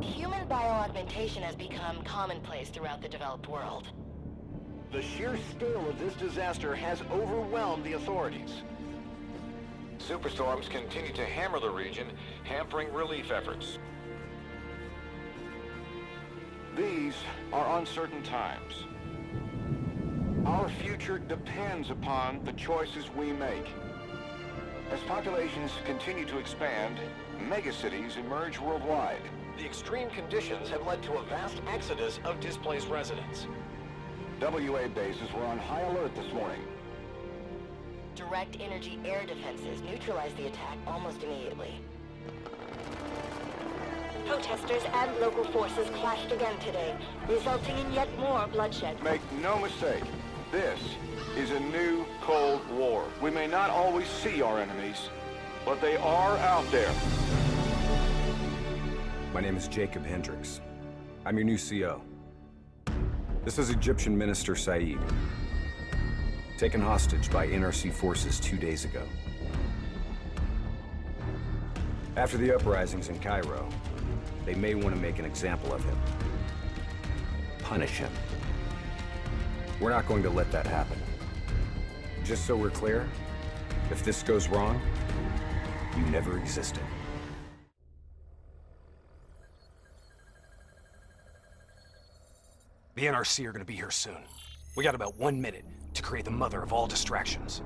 Human bioaugmentation has become commonplace throughout the developed world. The sheer scale of this disaster has overwhelmed the authorities. Superstorms continue to hammer the region, hampering relief efforts. These are uncertain times. Our future depends upon the choices we make. As populations continue to expand, megacities emerge worldwide. The extreme conditions have led to a vast exodus of displaced residents. WA bases were on high alert this morning. Direct energy air defenses neutralized the attack almost immediately. Protesters and local forces clashed again today, resulting in yet more bloodshed. Make no mistake, this is a new Cold War. We may not always see our enemies, but they are out there. My name is Jacob Hendricks. I'm your new CO. This is Egyptian Minister Said, taken hostage by NRC forces 2 days ago. After the uprisings in Cairo, they may want to make an example of him. Punish him. We're not going to let that happen. Just so we're clear, if this goes wrong, you never existed. The NRC are gonna be here soon. We got about 1 minute to create the mother of all distractions.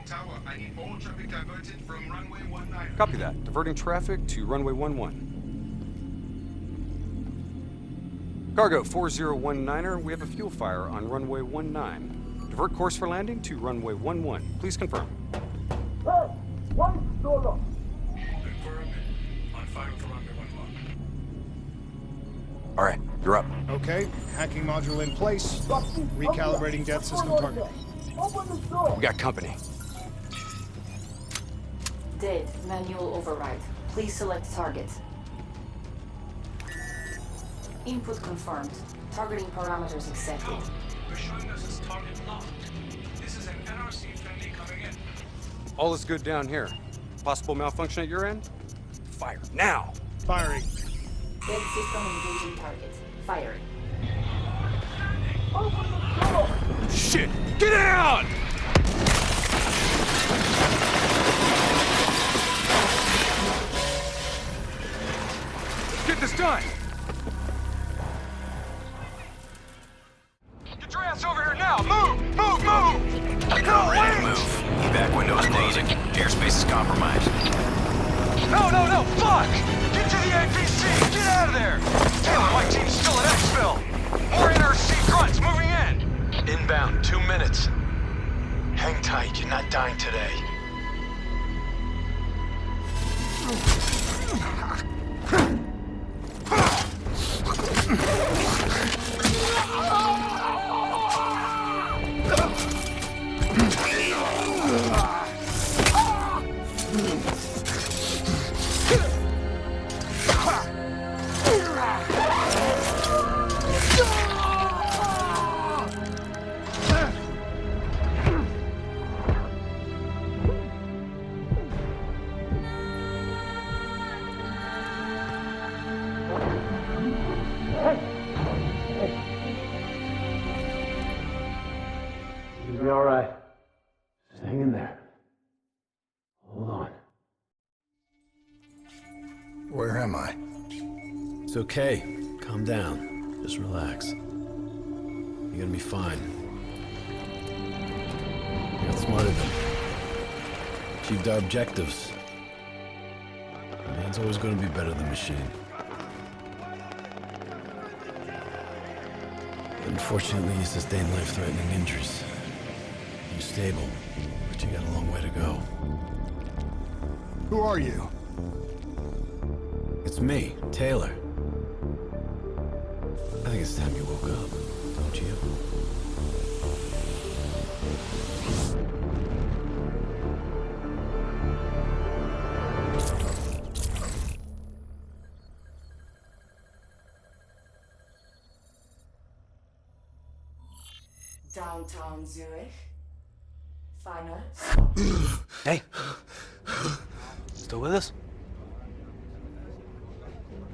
Tower, I need all traffic diverted from runway 19. Copy that. Diverting traffic to runway 11. Cargo 4019er, we have a fuel fire on runway 19. Divert course for landing to runway 11. Please confirm. Confirm. On fire for runway 11. All right, you're up. Okay, hacking module in place. Recalibrating depth system targeting. We got company. Dead. Manual override. Please select target. Input confirmed. Targeting parameters accepted. We're showing us as target locked. This is an NRC friendly coming in. All is good down here. Possible malfunction at your end? Fire now! Firing. Dead system engaging target. Firing. Shit! Get down! Let's get this done! Get your ass over here now! Move! Move! Move! No, Ready to move. Evac window is closing. Airspace is compromised. No! Fuck! Get to the APC! Get out of there! Taylor, my team's still at exfil! More NRC grunts moving in! Inbound, 2 minutes. Hang tight, you're not dying today. You'll be all right. Just hang in there. Hold on. Where am I? It's okay. Calm down. Just relax. You're gonna be fine. You got smarter than me. Achieved our objectives. Man's always gonna be better than machine. Unfortunately, you sustained life-threatening injuries. You're stable, but you got a long way to go. Who are you? It's me, Taylor. I think it's time you woke up, don't you? Downtown Zurich. Final. Hey. Still with us?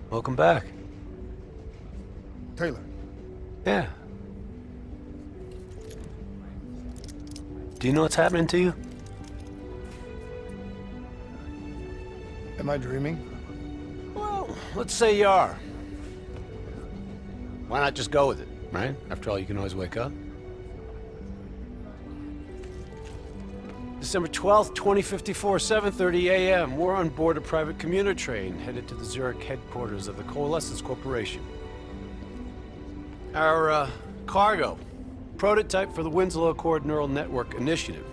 Welcome back. Taylor, Yeah. Do you know what's happening to you? am I dreaming? Well, let's say you are. Why not just go with it, right? After all, you can always wake up. December 12th, 2054, 7:30 a.m. We're on board a private commuter train headed to the Zurich headquarters of the Coalescence Corporation. Our cargo, prototype for the Winslow Accord Neural Network Initiative.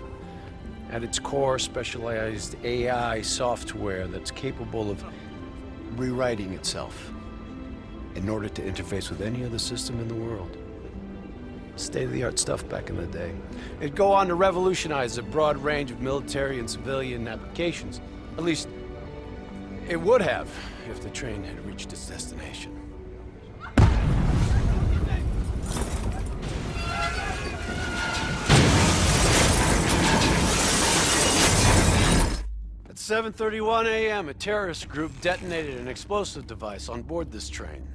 At its core, specialized AI software that's capable of rewriting itself in order to interface with any other system in the world. State-of-the-art stuff back in the day. It'd go on to revolutionize a broad range of military and civilian applications. At least, it would have if the train had reached its destination. At 7:31 a.m., a terrorist group detonated an explosive device on board this train.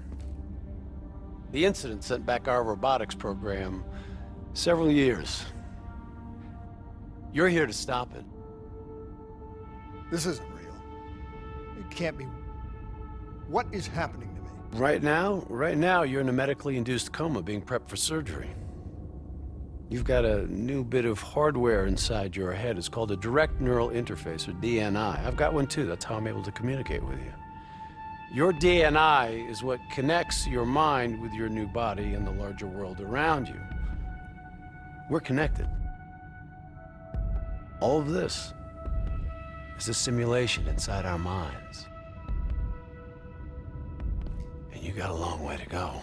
The incident sent back our robotics program several years. You're here to stop it. This isn't real. It can't be. What is happening to me? Right now, you're in a medically induced coma being prepped for surgery. You've got a new bit of hardware inside your head. It's called a direct neural interface, or DNI. I've got one too. That's how I'm able to communicate with you. Your DNI is what connects your mind with your new body and the larger world around you. We're connected. All of this is a simulation inside our minds. And you got a long way to go.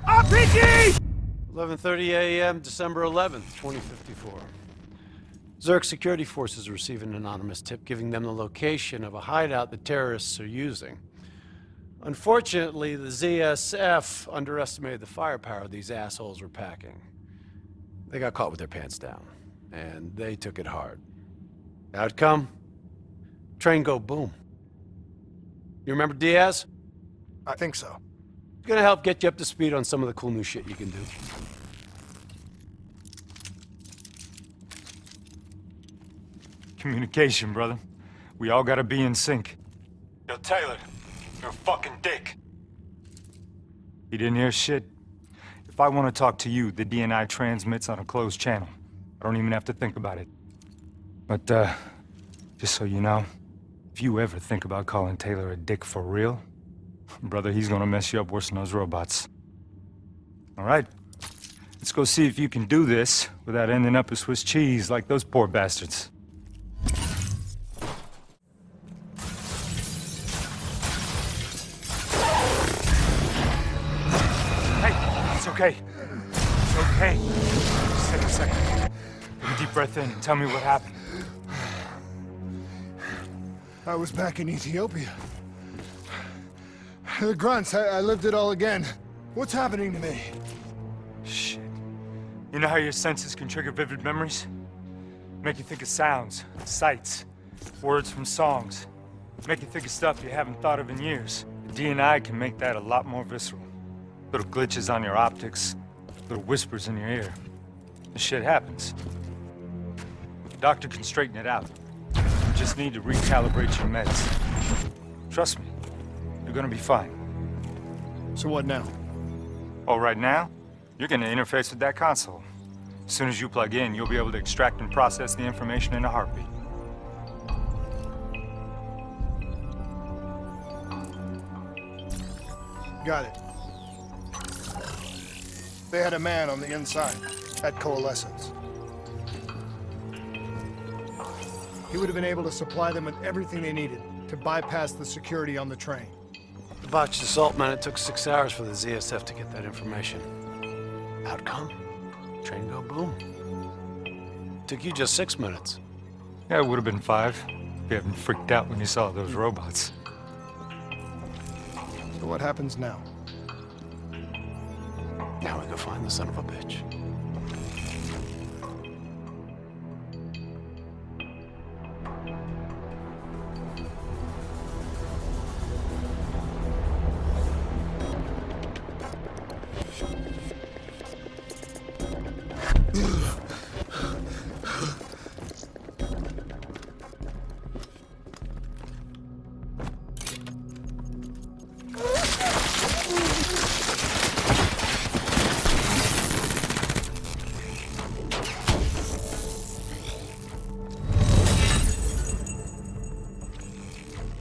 RPG! 11:30 a.m., December 11th, 2054. Zurich security forces receive an anonymous tip giving them the location of a hideout the terrorists are using. Unfortunately, the ZSF underestimated the firepower these assholes were packing. They got caught with their pants down, and they took it hard. Outcome? Train go boom. You remember Diaz? I think so. It's gonna help get you up to speed on some of the cool new shit you can do. Communication, brother. We all gotta be in sync. Yo, Taylor, you're a fucking dick. You didn't hear shit? If I want to talk to you, the DNI transmits on a closed channel. I don't even have to think about it. But, just so you know, if you ever think about calling Taylor a dick for real, brother, he's gonna mess you up worse than those robots. All right, let's go see if you can do this without ending up as Swiss cheese like those poor bastards. Hey, it's okay. It's okay. Just take a second. Take a deep breath in and tell me what happened. I was back in Ethiopia. The grunts, I lived it all again. What's happening to me? Shit. You know how your senses can trigger vivid memories? Make you think of sounds, sights, words from songs. Make you think of stuff you haven't thought of in years. The DNI can make that a lot more visceral. Little glitches on your optics, little whispers in your ear. This shit happens. The doctor can straighten it out. You just need to recalibrate your meds. Trust me, you're gonna be fine. So what now? Oh, right now, you're gonna interface with that console. As soon as you plug in, you'll be able to extract and process the information in a heartbeat. Got it. They had a man on the inside, at Coalescence. He would have been able to supply them with everything they needed to bypass the security on the train. botched assault, man. It took 6 hours for the ZSF to get that information. Outcome? Train go boom. Took you just 6 minutes. Yeah, it would have been 5 if you hadn't freaked out when you saw those robots. So what happens now? Now we go find the son of a bitch.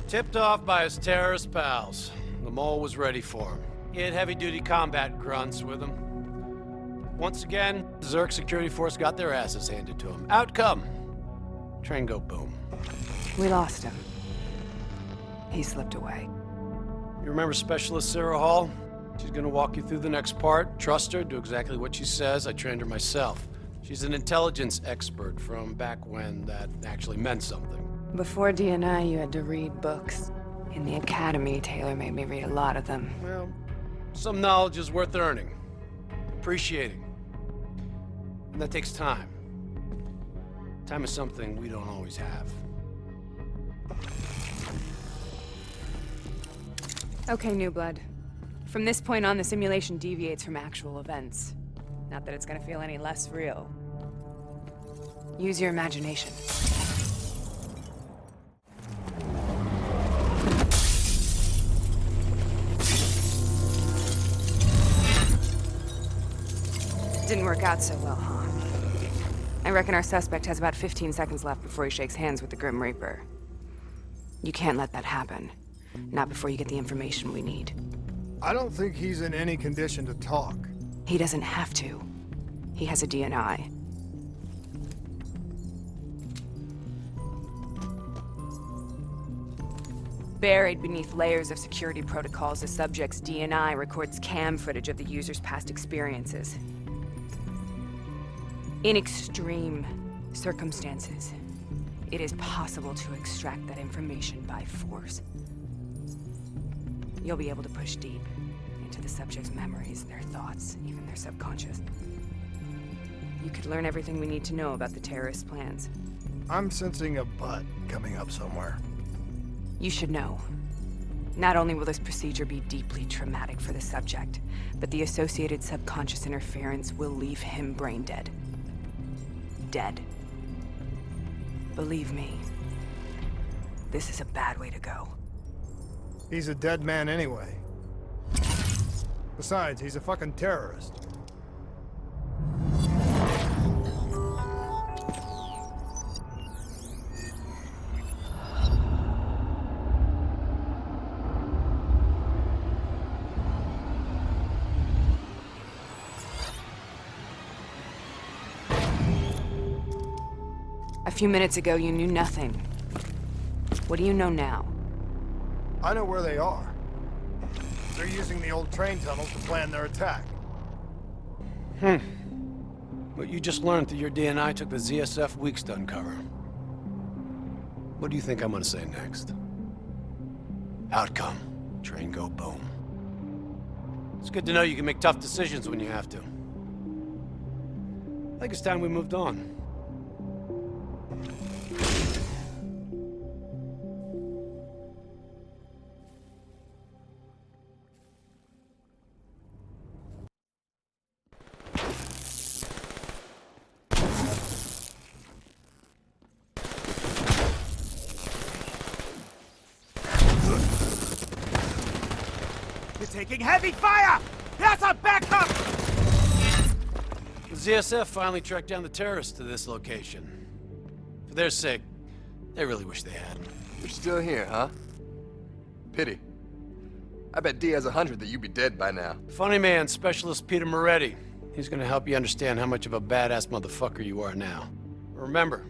Tipped off by his terrorist pals. The mole was ready for him. He had heavy-duty combat grunts with him. Once again, the Zerg security force got their asses handed to him. Outcome. Train go boom. We lost him. He slipped away. You remember Specialist Sarah Hall? She's gonna walk you through the next part. Trust her, do exactly what she says. I trained her myself. She's an intelligence expert from back when that actually meant something. Before DNI, you had to read books. In the academy, Taylor made me read a lot of them. Well, some knowledge is worth earning, appreciating. And that takes time. Time is something we don't always have. Okay, new blood. From this point on, the simulation deviates from actual events. Not that it's gonna feel any less real. Use your imagination. Didn't work out so well, huh? I reckon our suspect has about 15 seconds left before he shakes hands with the Grim Reaper. You can't let that happen. Not before you get the information we need. I don't think he's in any condition to talk. He doesn't have to. He has a DNI. Buried beneath layers of security protocols, the subject's DNI records cam footage of the user's past experiences. In extreme circumstances, it is possible to extract that information by force. You'll be able to push deep into the subject's memories, their thoughts, even their subconscious. You could learn everything we need to know about the terrorist plans. I'm sensing a butt coming up somewhere. You should know. Not only will this procedure be deeply traumatic for the subject, but the associated subconscious interference will leave him brain dead. Dead. Believe me, this is a bad way to go. He's a dead man anyway. Besides, he's a fucking terrorist. A few minutes ago, you knew nothing. What do you know now? I know where they are. They're using the old train tunnels to plan their attack. What you just learned through your DNI took the ZSF weeks to uncover. What do you think I'm gonna say next? Outcome. Train go boom. It's good to know you can make tough decisions when you have to. I think it's time we moved on. Taking heavy fire! That's a backup! The ZSF finally tracked down the terrorists to this location. For their sake, they really wish they had. You're still here, huh? Pity. I bet D has 100 that you'd be dead by now. Funny man, Specialist Peter Moretti. He's gonna help you understand how much of a badass motherfucker you are now. Remember,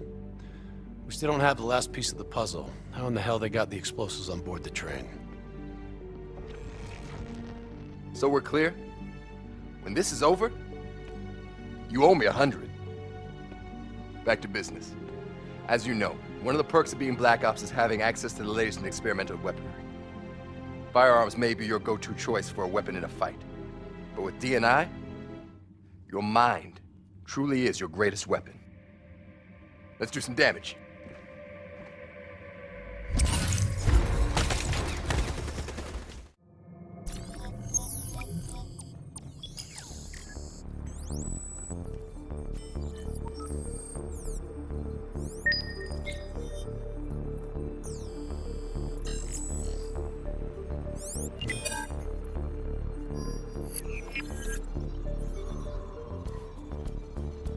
we still don't have the last piece of the puzzle. How in the hell they got the explosives on board the train? So we're clear? When this is over, you owe me 100. Back to business. As you know, one of the perks of being Black Ops is having access to the latest in experimental weaponry. Firearms may be your go-to choice for a weapon in a fight. But with D&I, your mind truly is your greatest weapon. Let's do some damage.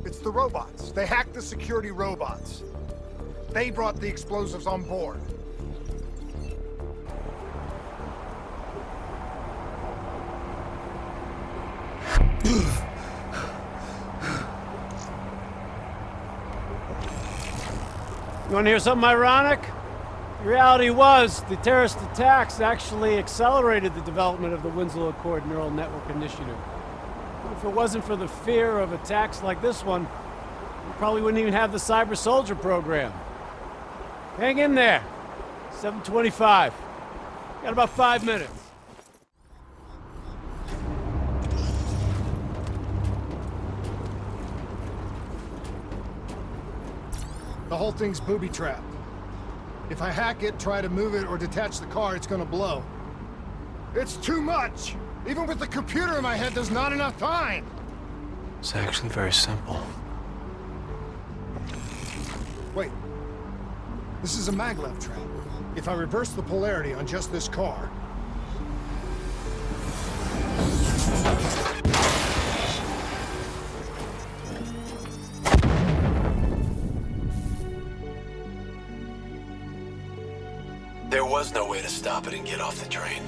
It's the robots. They hacked the security robots. They brought the explosives on board. You want to hear something ironic? The reality was, the terrorist attacks actually accelerated the development of the Winslow Accord Neural Network Initiative. If it wasn't for the fear of attacks like this one, we probably wouldn't even have the Cyber Soldier program. Hang in there. 7:25. Got about 5 minutes. The whole thing's booby-trapped. If I hack it, try to move it, or detach the car, it's gonna blow. It's too much! Even with the computer in my head, there's not enough time! It's actually very simple. Wait. This is a maglev trap. If I reverse the polarity on just this car... There was no way to stop it and get off the train.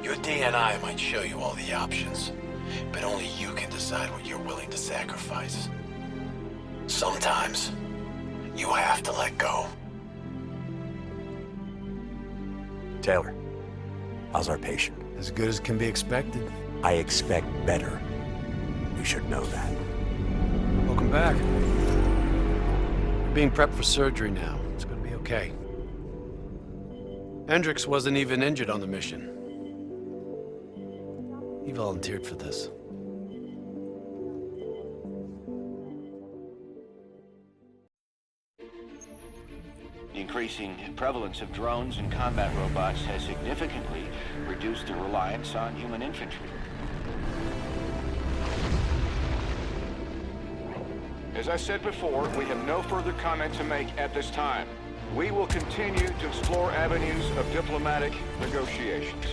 Your D&I might show you all the options, but only you can decide what you're willing to sacrifice. Sometimes, you have to let go. Taylor, how's our patient? As good as can be expected. I expect better. You should know that. Welcome back. You're being prepped for surgery now. It's gonna be okay. Hendricks wasn't even injured on the mission. He volunteered for this. The increasing prevalence of drones and combat robots has significantly reduced the reliance on human infantry. As I said before, we have no further comment to make at this time. We will continue to explore avenues of diplomatic negotiations.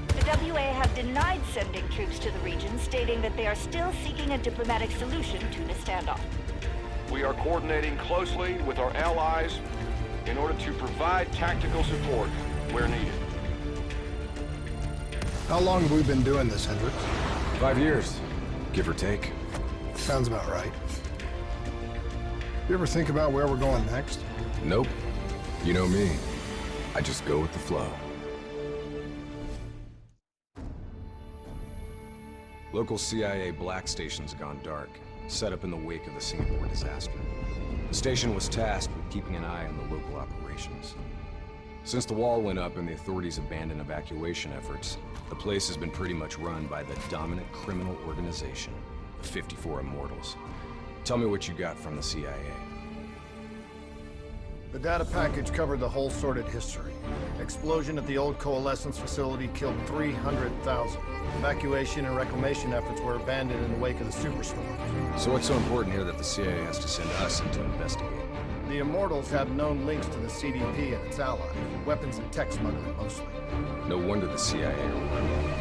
The WA have denied sending troops to the region, stating that they are still seeking a diplomatic solution to the standoff. We are coordinating closely with our allies in order to provide tactical support where needed. How long have we been doing this, Hendricks? 5 years, give or take. Sounds about right. You ever think about where we're going next? Nope. You know me. I just go with the flow. Local CIA black station's gone dark, set up in the wake of the Singapore disaster. The station was tasked with keeping an eye on the local operations. Since the wall went up and the authorities abandoned evacuation efforts, the place has been pretty much run by the dominant criminal organization, the 54 Immortals. Tell me what you got from the CIA. The data package covered the whole sordid history. Explosion at the old Coalescence facility killed 300,000. Evacuation and reclamation efforts were abandoned in the wake of the superstorm. So what's so important here that the CIA has to send us in to investigate? The Immortals have known links to the CDP and its allies. Weapons and tech smuggling, mostly. No wonder the CIA are running.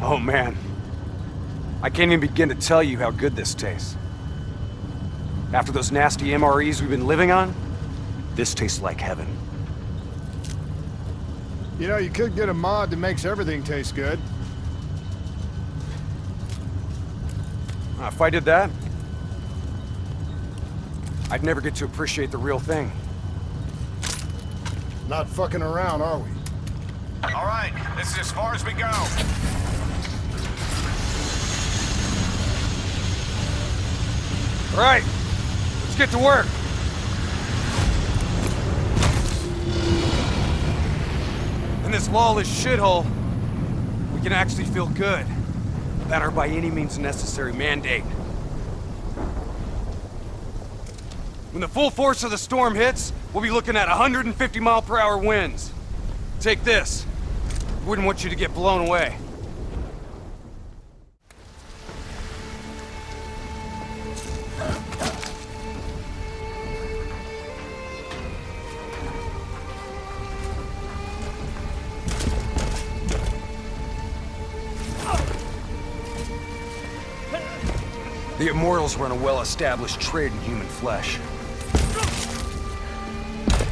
Oh man, I can't even begin to tell you how good this tastes. After those nasty MREs we've been living on, this tastes like heaven. You know, you could get a mod that makes everything taste good. If I did that, I'd never get to appreciate the real thing. Not fucking around, are we? All right, this is as far as we go. All right, let's get to work. In this lawless shithole, we can actually feel good about our by any means necessary mandate. When the full force of the storm hits, we'll be looking at 150-mile-per-hour winds. Take this. Wouldn't want you to get blown away. The Immortals run a well-established trade in human flesh.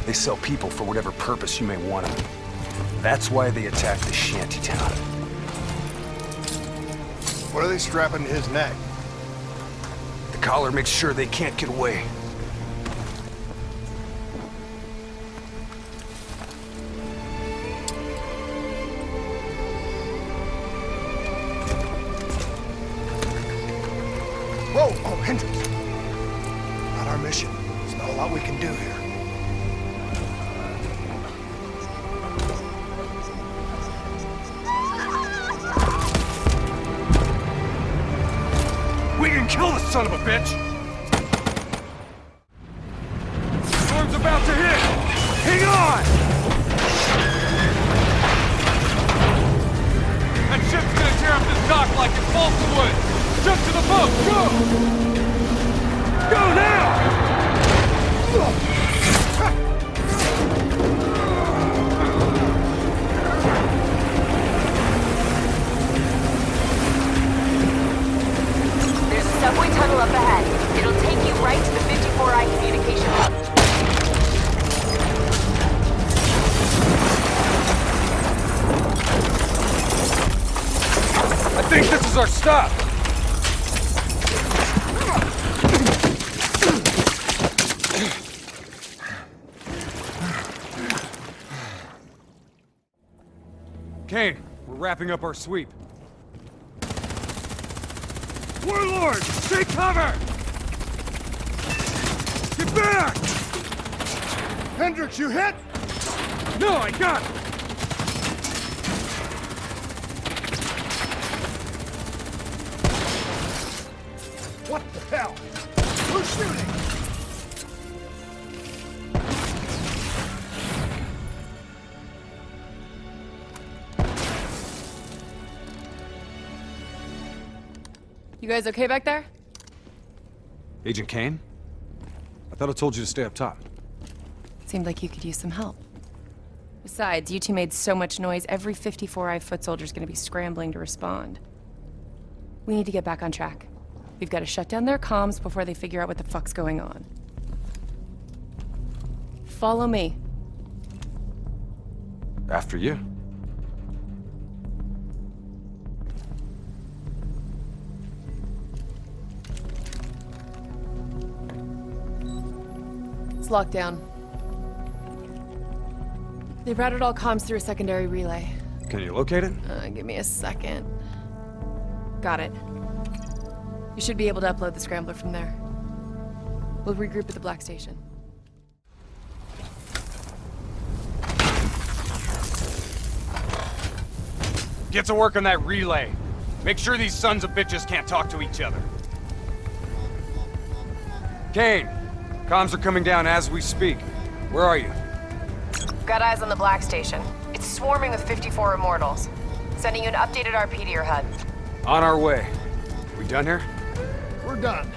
They sell people for whatever purpose you may want them. That's why they attacked the shantytown. What are they strapping to his neck? The collar makes sure they can't get away. Whoa! Oh, Hendricks! Not our mission. There's not a lot we can do here. We can kill the son of a bitch! Storm's about to hit! Hang on! That ship's gonna tear up this dock like it's balsa wood! Jump to the boat! Go! Go now! There's a subway tunnel up ahead. It'll take you right to the 54I communication hub. I think this is our stop! Kane, we're wrapping up our sweep. Warlord, take cover! Get back! Hendricks, you hit? No, I got it! What the hell? Who's shooting? You guys okay back there? Agent Kane? I thought I told you to stay up top. Seemed like you could use some help. Besides, you two made so much noise, every 54I foot soldier's gonna be scrambling to respond. We need to get back on track. We've got to shut down their comms before they figure out what the fuck's going on. Follow me. After you. It's locked down. They routed all comms through a secondary relay. Can you locate it? Give me a second. Got it. You should be able to upload the scrambler from there. We'll regroup at the Black Station. Get to work on that relay. Make sure these sons of bitches can't talk to each other. Kane, comms are coming down as we speak. Where are you? Got eyes on the Black Station. It's swarming with 54 Immortals. Sending you an updated RP to your HUD. On our way. We done here? We're done.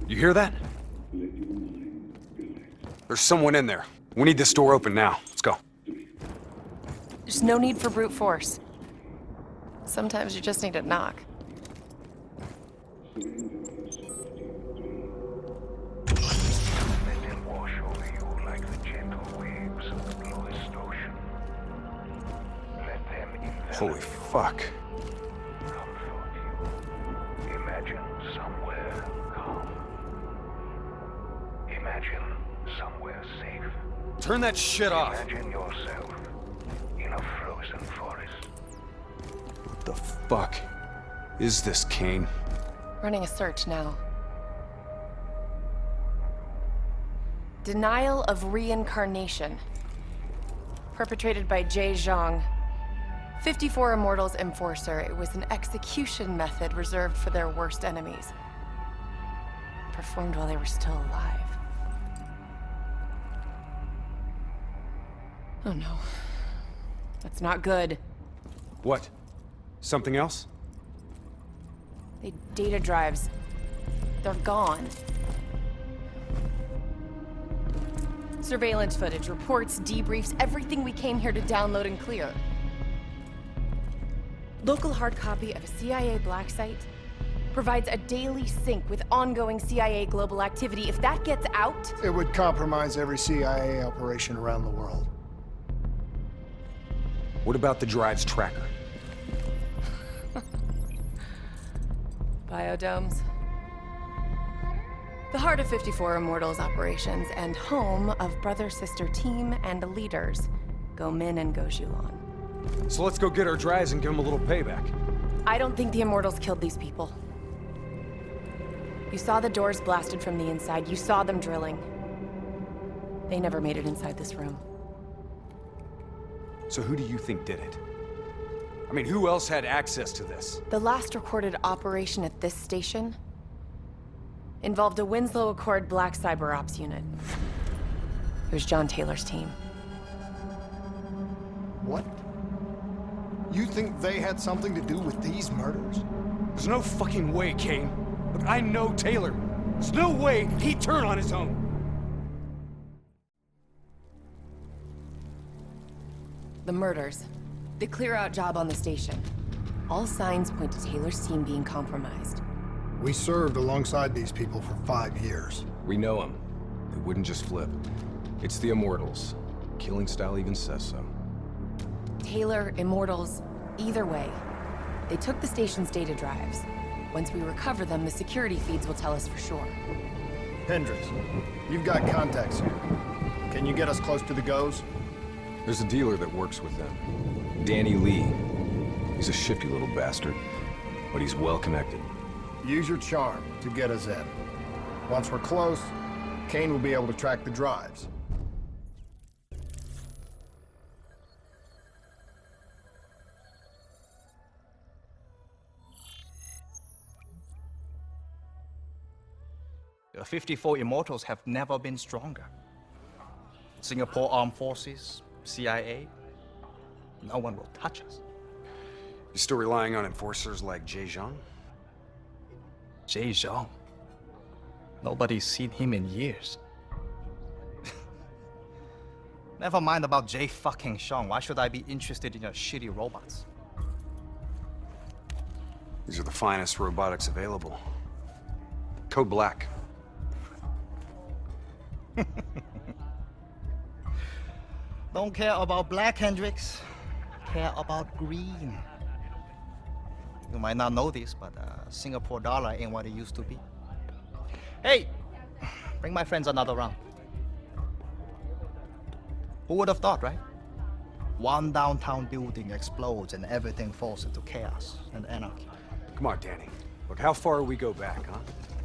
You hear that? There's someone in there. We need this door open now. Let's go. There's no need for brute force. Sometimes you just need to knock. Let him wash over you like the gentle wind. Holy fuck. Imagine somewhere calm. Imagine somewhere safe. Turn that shit off. Imagine yourself in a frozen forest. What the fuck is this, Kane? Running a search now. Denial of reincarnation. Perpetrated by Jay Zhang. 54 Immortals Enforcer. It was an execution method reserved for their worst enemies. Performed while they were still alive. Oh no. That's not good. What? Something else? The data drives. They're gone. Surveillance footage, reports, debriefs, everything we came here to download and clear. Local hard copy of a CIA black site provides a daily sync with ongoing CIA global activity. If that gets out... It would compromise every CIA operation around the world. What about the drive's tracker? Biodomes. The heart of 54 Immortals operations and home of brother-sister team and leaders, Go Min and Go Zhulan. So let's go get our drives and give them a little payback. I don't think the Immortals killed these people. You saw the doors blasted from the inside. You saw them drilling. They never made it inside this room. So who do you think did it? I mean, who else had access to this? The last recorded operation at this station involved a Winslow Accord Black Cyber Ops unit. It was John Taylor's team. What? You think they had something to do with these murders? There's no fucking way, Kane. Look, I know Taylor. There's no way he'd turn on his own. The murders. The clear-out job on the station. All signs point to Taylor's team being compromised. We served alongside these people for 5 years. We know them. They wouldn't just flip. It's the Immortals. Killing style even says so. Taylor, Immortals, either way. They took the station's data drives. Once we recover them, the security feeds will tell us for sure. Hendricks, you've got contacts here. Can you get us close to the Goes? There's a dealer that works with them. Danny Lee. He's a shifty little bastard, but he's well connected. Use your charm to get us in. Once we're close, Kane will be able to track the drives. The 54 Immortals have never been stronger. Singapore Armed Forces, CIA, no one will touch us. You still relying on enforcers like Jay Zhang? Jay Zhang? Nobody's seen him in years. Never mind about Jay fucking Zhang. Why should I be interested in your shitty robots? These are the finest robotics available. Code Black. Don't care about black, Hendricks. Care about green. You might not know this, but Singapore dollar ain't what it used to be. Hey, bring my friends another round. Who would have thought, right? One downtown building explodes and everything falls into chaos and anarchy. Come on, Danny. Look, how far we go back, huh?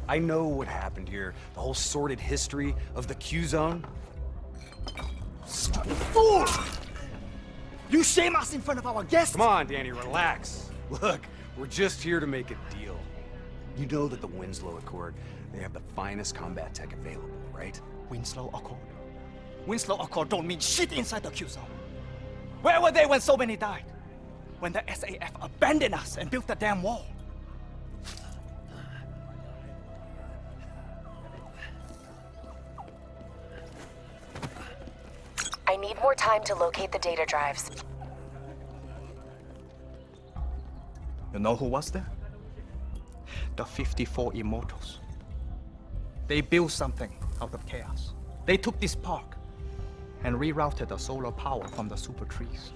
I know what happened here. The whole sordid history of the Q-Zone. Stupid fool! You shame us in front of our guests! Come on, Danny, relax. Look, we're just here to make a deal. You know that the Winslow Accord, they have the finest combat tech available, right? Winslow Accord? Winslow Accord don't mean shit inside the Q-Zone. Where were they when so many died? When the SAF abandoned us and built the damn wall? I need more time to locate the data drives. You know who was there? The 54 Immortals. They built something out of chaos. They took this park and rerouted the solar power from the super trees.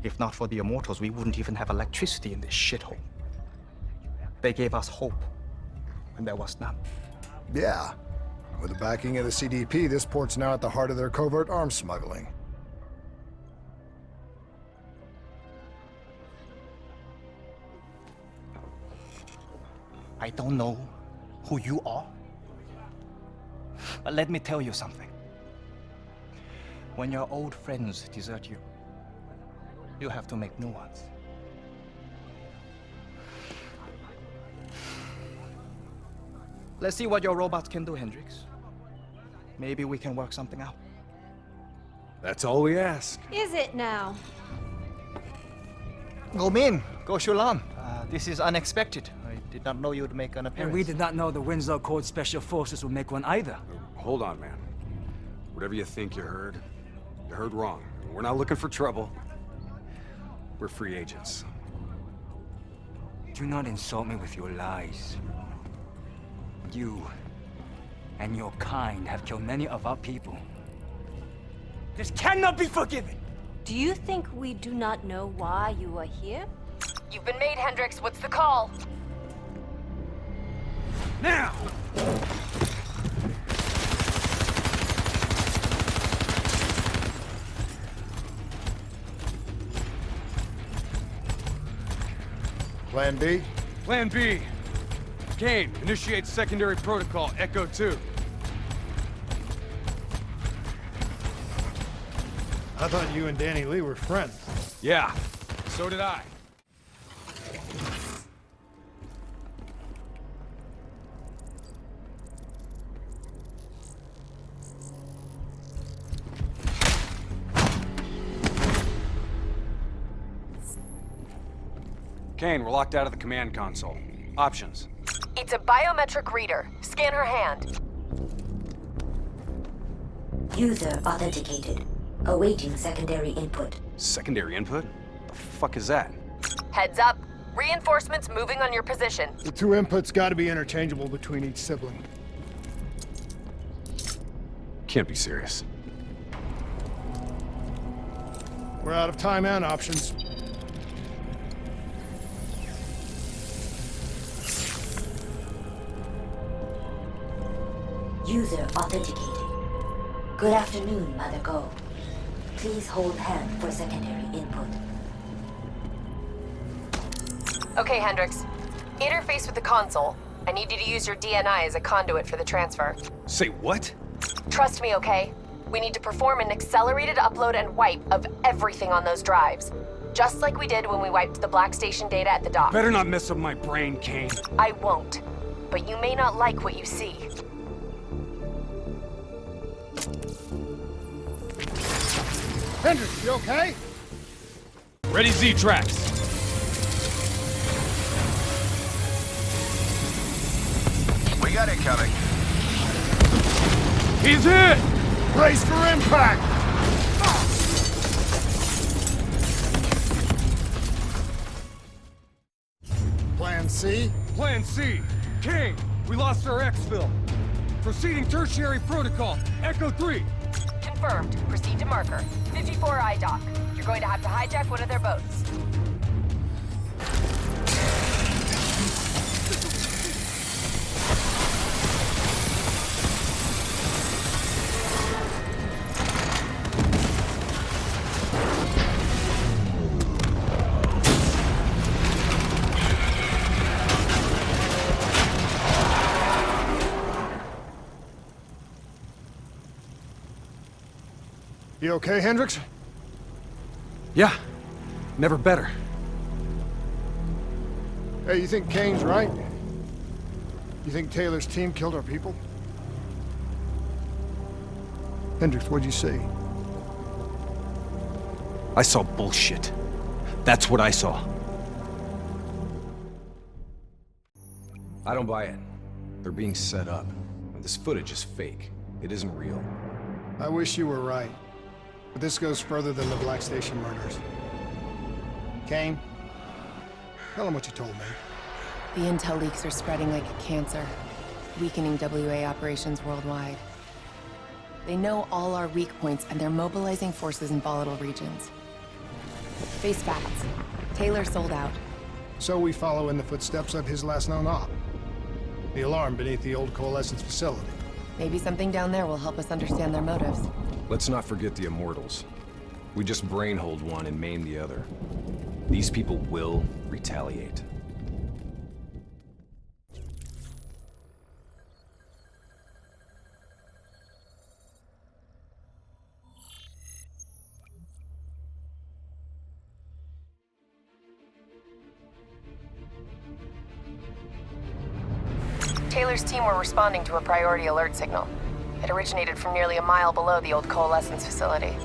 If not for the Immortals, we wouldn't even have electricity in this shithole. They gave us hope, and there was none. Yeah. With the backing of the CDP, this port's now at the heart of their covert arms smuggling. I don't know who you are, but let me tell you something. When your old friends desert you, you have to make new ones. Let's see what your robots can do, Hendricks. Maybe we can work something out. That's all we ask. Is it now? Go Min, go Shulan. This is unexpected. I did not know you'd make an appearance. And we did not know the Winslow Code Special Forces would make one either. Hold on, man. Whatever you think you heard wrong. We're not looking for trouble. We're free agents. Do not insult me with your lies. You and your kind have killed many of our people. This cannot be forgiven! Do you think we do not know why you are here? You've been made, Hendricks. What's the call? Now! Plan B? Plan B. Kane, initiate secondary protocol, Echo 2. I thought you and Danny Lee were friends. Yeah, so did I. Kane, we're locked out of the command console. Options. It's a biometric reader. Scan her hand. User authenticated. Awaiting secondary input. Secondary input? The fuck is that? Heads up. Reinforcements moving on your position. The two inputs gotta be interchangeable between each sibling. Can't be serious. We're out of time and options. User authenticated. Good afternoon, Mother Go. Please hold hand for secondary input. Okay, Hendricks. Interface with the console. I need you to use your DNI as a conduit for the transfer. Say what? Trust me, okay? We need to perform an accelerated upload and wipe of everything on those drives. Just like we did when we wiped the Black Station data at the dock. Better not mess up my brain, Kane. I won't. But you may not like what you see. Hendricks, you okay? Ready Z-Tracks. We got it coming. He's hit! Brace for impact! Plan C? Plan C. Kane, we lost our exfil. Proceeding tertiary protocol, Echo 3. Confirmed. Proceed to marker. 54 IDOC. You're going to have to hijack one of their boats. You okay, Hendricks? Yeah. Never better. Hey, you think Kane's right? You think Taylor's team killed our people? Hendricks, what'd you see? I saw bullshit. That's what I saw. I don't buy it. They're being set up. This footage is fake. It isn't real. I wish you were right. But this goes further than the Black Station murders. Kane, tell him what you told me. The intel leaks are spreading like a cancer, weakening WA operations worldwide. They know all our weak points, and they're mobilizing forces in volatile regions. Face facts. Taylor sold out. So we follow in the footsteps of his last known op. The alarm beneath the old Coalescence facility. Maybe something down there will help us understand their motives. Let's not forget the Immortals. We just brainhold one and maim the other. These people will retaliate. Taylor's team were responding to a priority alert signal. It originated from nearly a mile below the old Coalescence facility.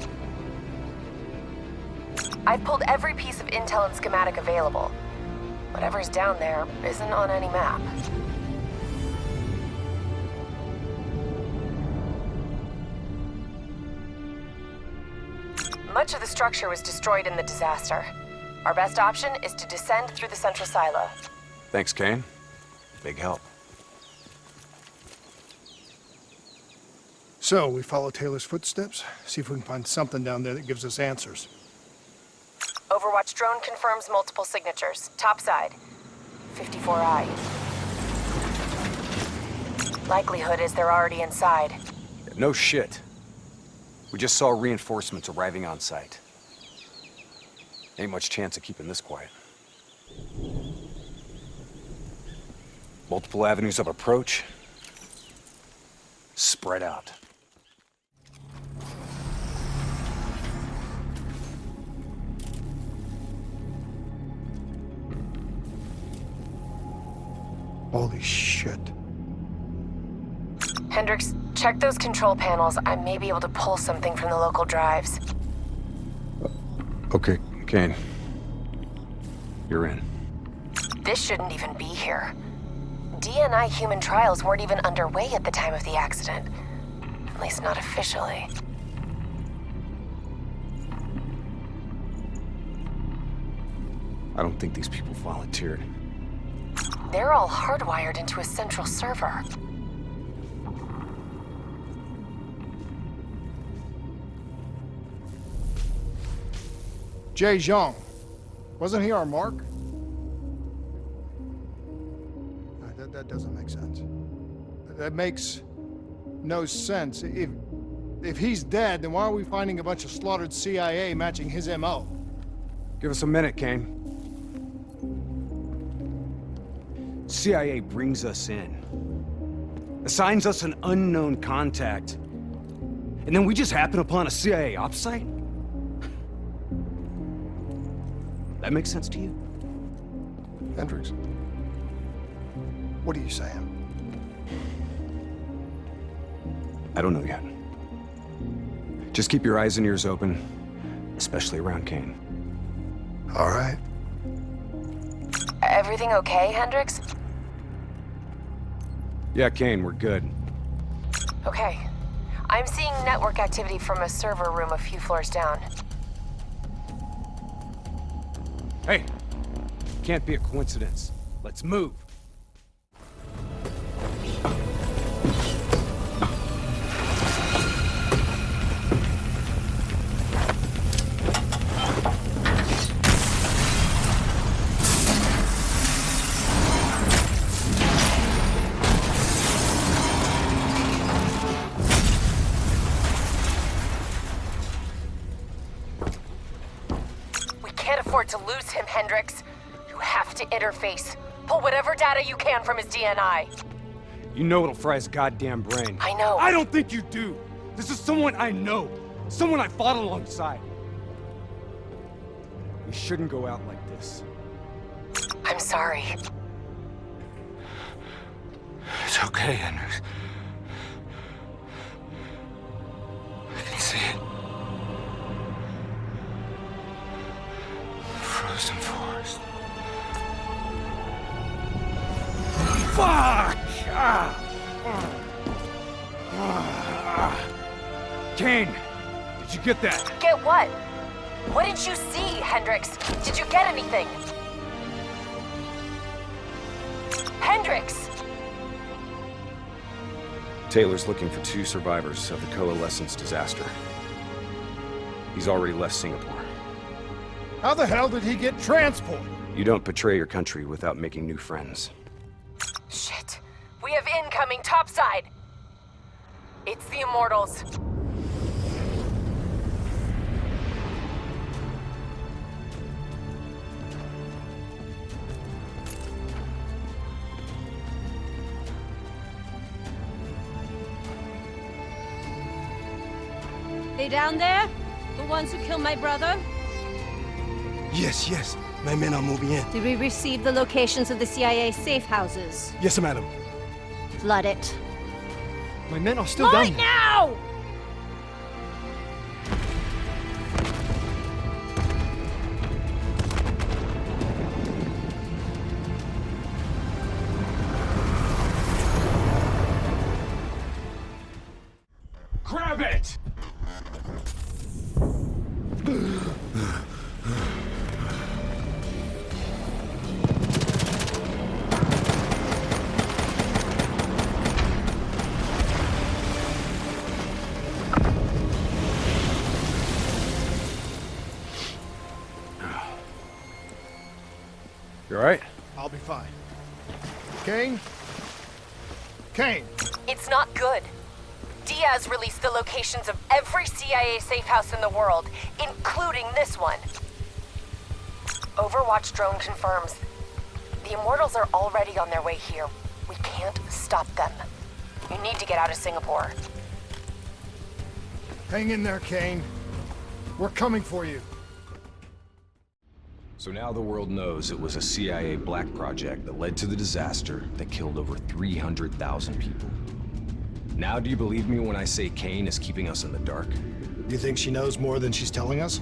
I've pulled every piece of intel and schematic available. Whatever's down there isn't on any map. Much of the structure was destroyed in the disaster. Our best option is to descend through the central silo. Thanks, Kane. Big help. So, we follow Taylor's footsteps, see if we can find something down there that gives us answers. Overwatch drone confirms multiple signatures. Topside. 54I. Likelihood is they're already inside. No shit. We just saw reinforcements arriving on site. Ain't much chance of keeping this quiet. Multiple avenues of approach. Spread out. Holy shit. Hendricks, check those control panels. I may be able to pull something from the local drives. Okay, Kane. You're in. This shouldn't even be here. DNI human trials weren't even underway at the time of the accident. At least not officially. I don't think these people volunteered. They're all hardwired into a central server. Jay Zhang. Wasn't he our mark? That doesn't make sense. That makes no sense. If he's dead, then why are we finding a bunch of slaughtered CIA matching his MO? Give us a minute, Kane. CIA brings us in, assigns us an unknown contact, and then we just happen upon a CIA ops site? That makes sense to you? Hendricks, what are you saying? I don't know yet. Just keep your eyes and ears open, especially around Kane. All right. Everything okay, Hendricks? Yeah, Kane, we're good. Okay. I'm seeing network activity from a server room a few floors down. Hey, can't be a coincidence. Let's move. To lose him, Hendricks. You have to interface. Pull whatever data you can from his DNI. You know it'll fry his goddamn brain. I know. I don't think you do. This is someone I know. Someone I fought alongside. We shouldn't go out like this. I'm sorry. It's okay, Hendricks. I can see it. Frozen forest. Fuck! Kane, did you get that? Get what? What did you see, Hendricks? Did you get anything? Hendricks! Taylor's looking for 2 survivors of the Coalescence disaster. He's already left Singapore. How the hell did he get transport? You don't betray your country without making new friends. Shit. We have incoming topside. It's the Immortals. They down there? The ones who killed my brother? Yes, yes. My men are moving in. Did we receive the locations of the CIA safe houses? Yes, madam. Flood it. My men are still Flood down it there. now! Grab it! You all right? I'll be fine. Kane? Kane! It's not good. Diaz released the locations of every CIA safe house in the world, including this one. Overwatch drone confirms. The Immortals are already on their way here. We can't stop them. You need to get out of Singapore. Hang in there, Kane. We're coming for you. So now the world knows it was a CIA black project that led to the disaster that killed over 300,000 people. Now do you believe me when I say Kane is keeping us in the dark? You think she knows more than she's telling us?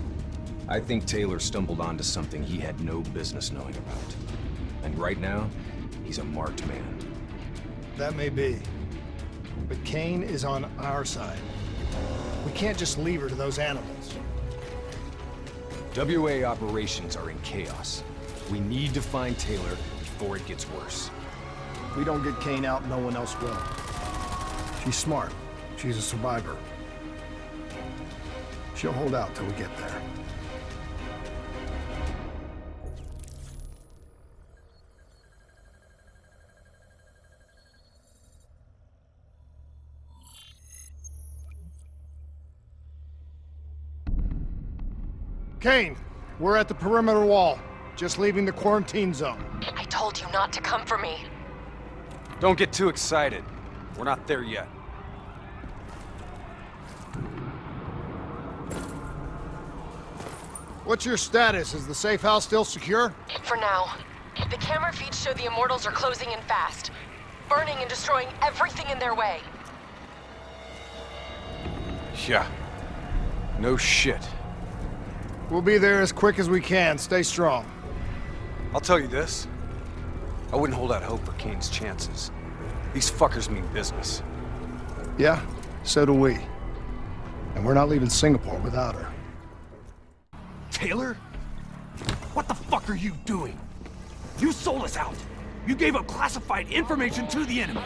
I think Taylor stumbled onto something he had no business knowing about. And right now, he's a marked man. That may be. But Kane is on our side. We can't just leave her to those animals. WA operations are in chaos. We need to find Taylor before it gets worse. If we don't get Kane out, no one else will. She's smart. She's a survivor. She'll hold out till we get there. Kane, we're at the perimeter wall, just leaving the quarantine zone. I told you not to come for me. Don't get too excited. We're not there yet. What's your status? Is the safe house still secure? For now. The camera feeds show the Immortals are closing in fast, burning and destroying everything in their way. Yeah. No shit. We'll be there as quick as we can. Stay strong. I'll tell you this. I wouldn't hold out hope for Kane's chances. These fuckers mean business. Yeah, so do we. And we're not leaving Singapore without her. Taylor? What the fuck are you doing? You sold us out. You gave up classified information to the enemy.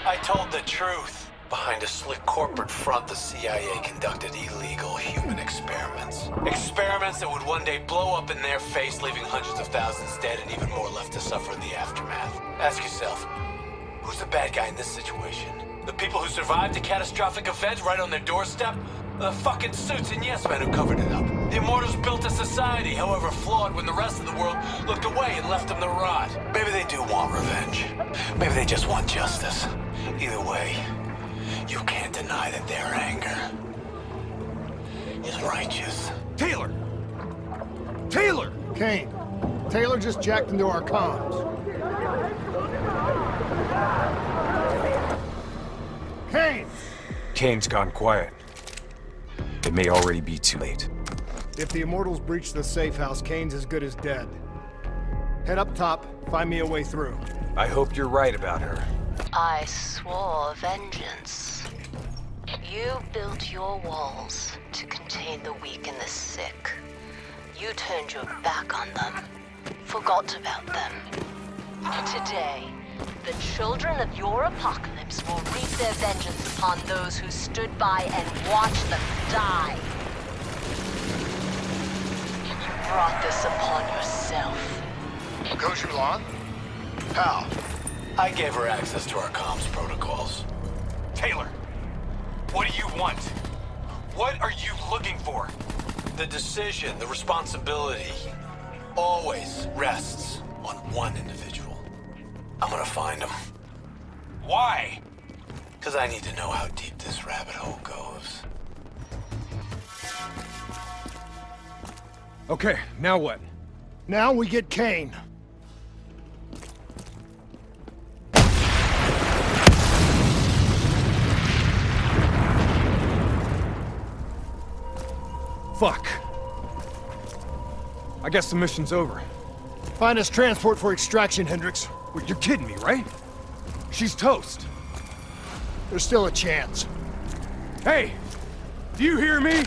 I told the truth. Behind a slick corporate front, the CIA conducted illegal human experiments. Experiments that would one day blow up in their face, leaving hundreds of thousands dead and even more left to suffer in the aftermath. Ask yourself, who's the bad guy in this situation? The people who survived a catastrophic event right on their doorstep? Or the fucking suits and yes men who covered it up? The Immortals built a society, however flawed, when the rest of the world looked away and left them to rot. Maybe they do want revenge. Maybe they just want justice. Either way, you can't deny that their anger is righteous. Taylor! Taylor! Kane, Taylor just jacked into our comms. Kane! Kane's gone quiet. It may already be too late. If the Immortals breach the safe house, Kane's as good as dead. Head up top, find me a way through. I hope you're right about her. I swore vengeance. You built your walls to contain the weak and the sick. You turned your back on them, forgot about them. Today, the children of your apocalypse will reap their vengeance upon those who stood by and watched them die. You brought this upon yourself. Scojoe? How? I gave her access to our comms protocols. Taylor, what do you want? What are you looking for? The decision, the responsibility, always rests on one individual. I'm gonna find him. Why? Because I need to know how deep this rabbit hole goes. Okay, now what? Now we get Kane. Fuck. I guess the mission's over. Find us transport for extraction, Hendricks. Wait, you're kidding me, right? She's toast. There's still a chance. Hey! Do you hear me?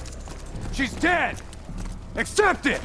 She's dead! Accept it!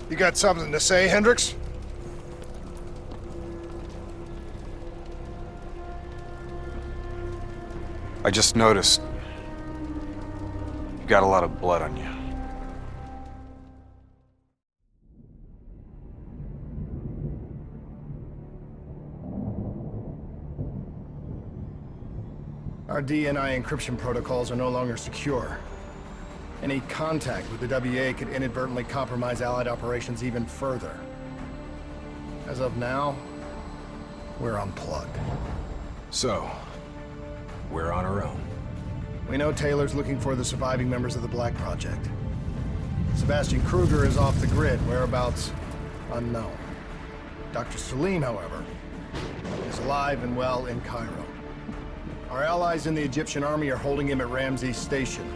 You got something to say, Hendricks? I just noticed you got a lot of blood on you. Our DNI encryption protocols are no longer secure. Any contact with the WA could inadvertently compromise Allied operations even further. As of now, we're unplugged. So, we're on our own. We know Taylor's looking for the surviving members of the Black Project. Sebastian Kruger is off the grid, whereabouts unknown. Dr. Salim, however, is alive and well in Cairo. Our allies in the Egyptian army are holding him at Ramses Station,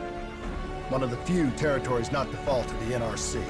one of the few territories not default to the NRC.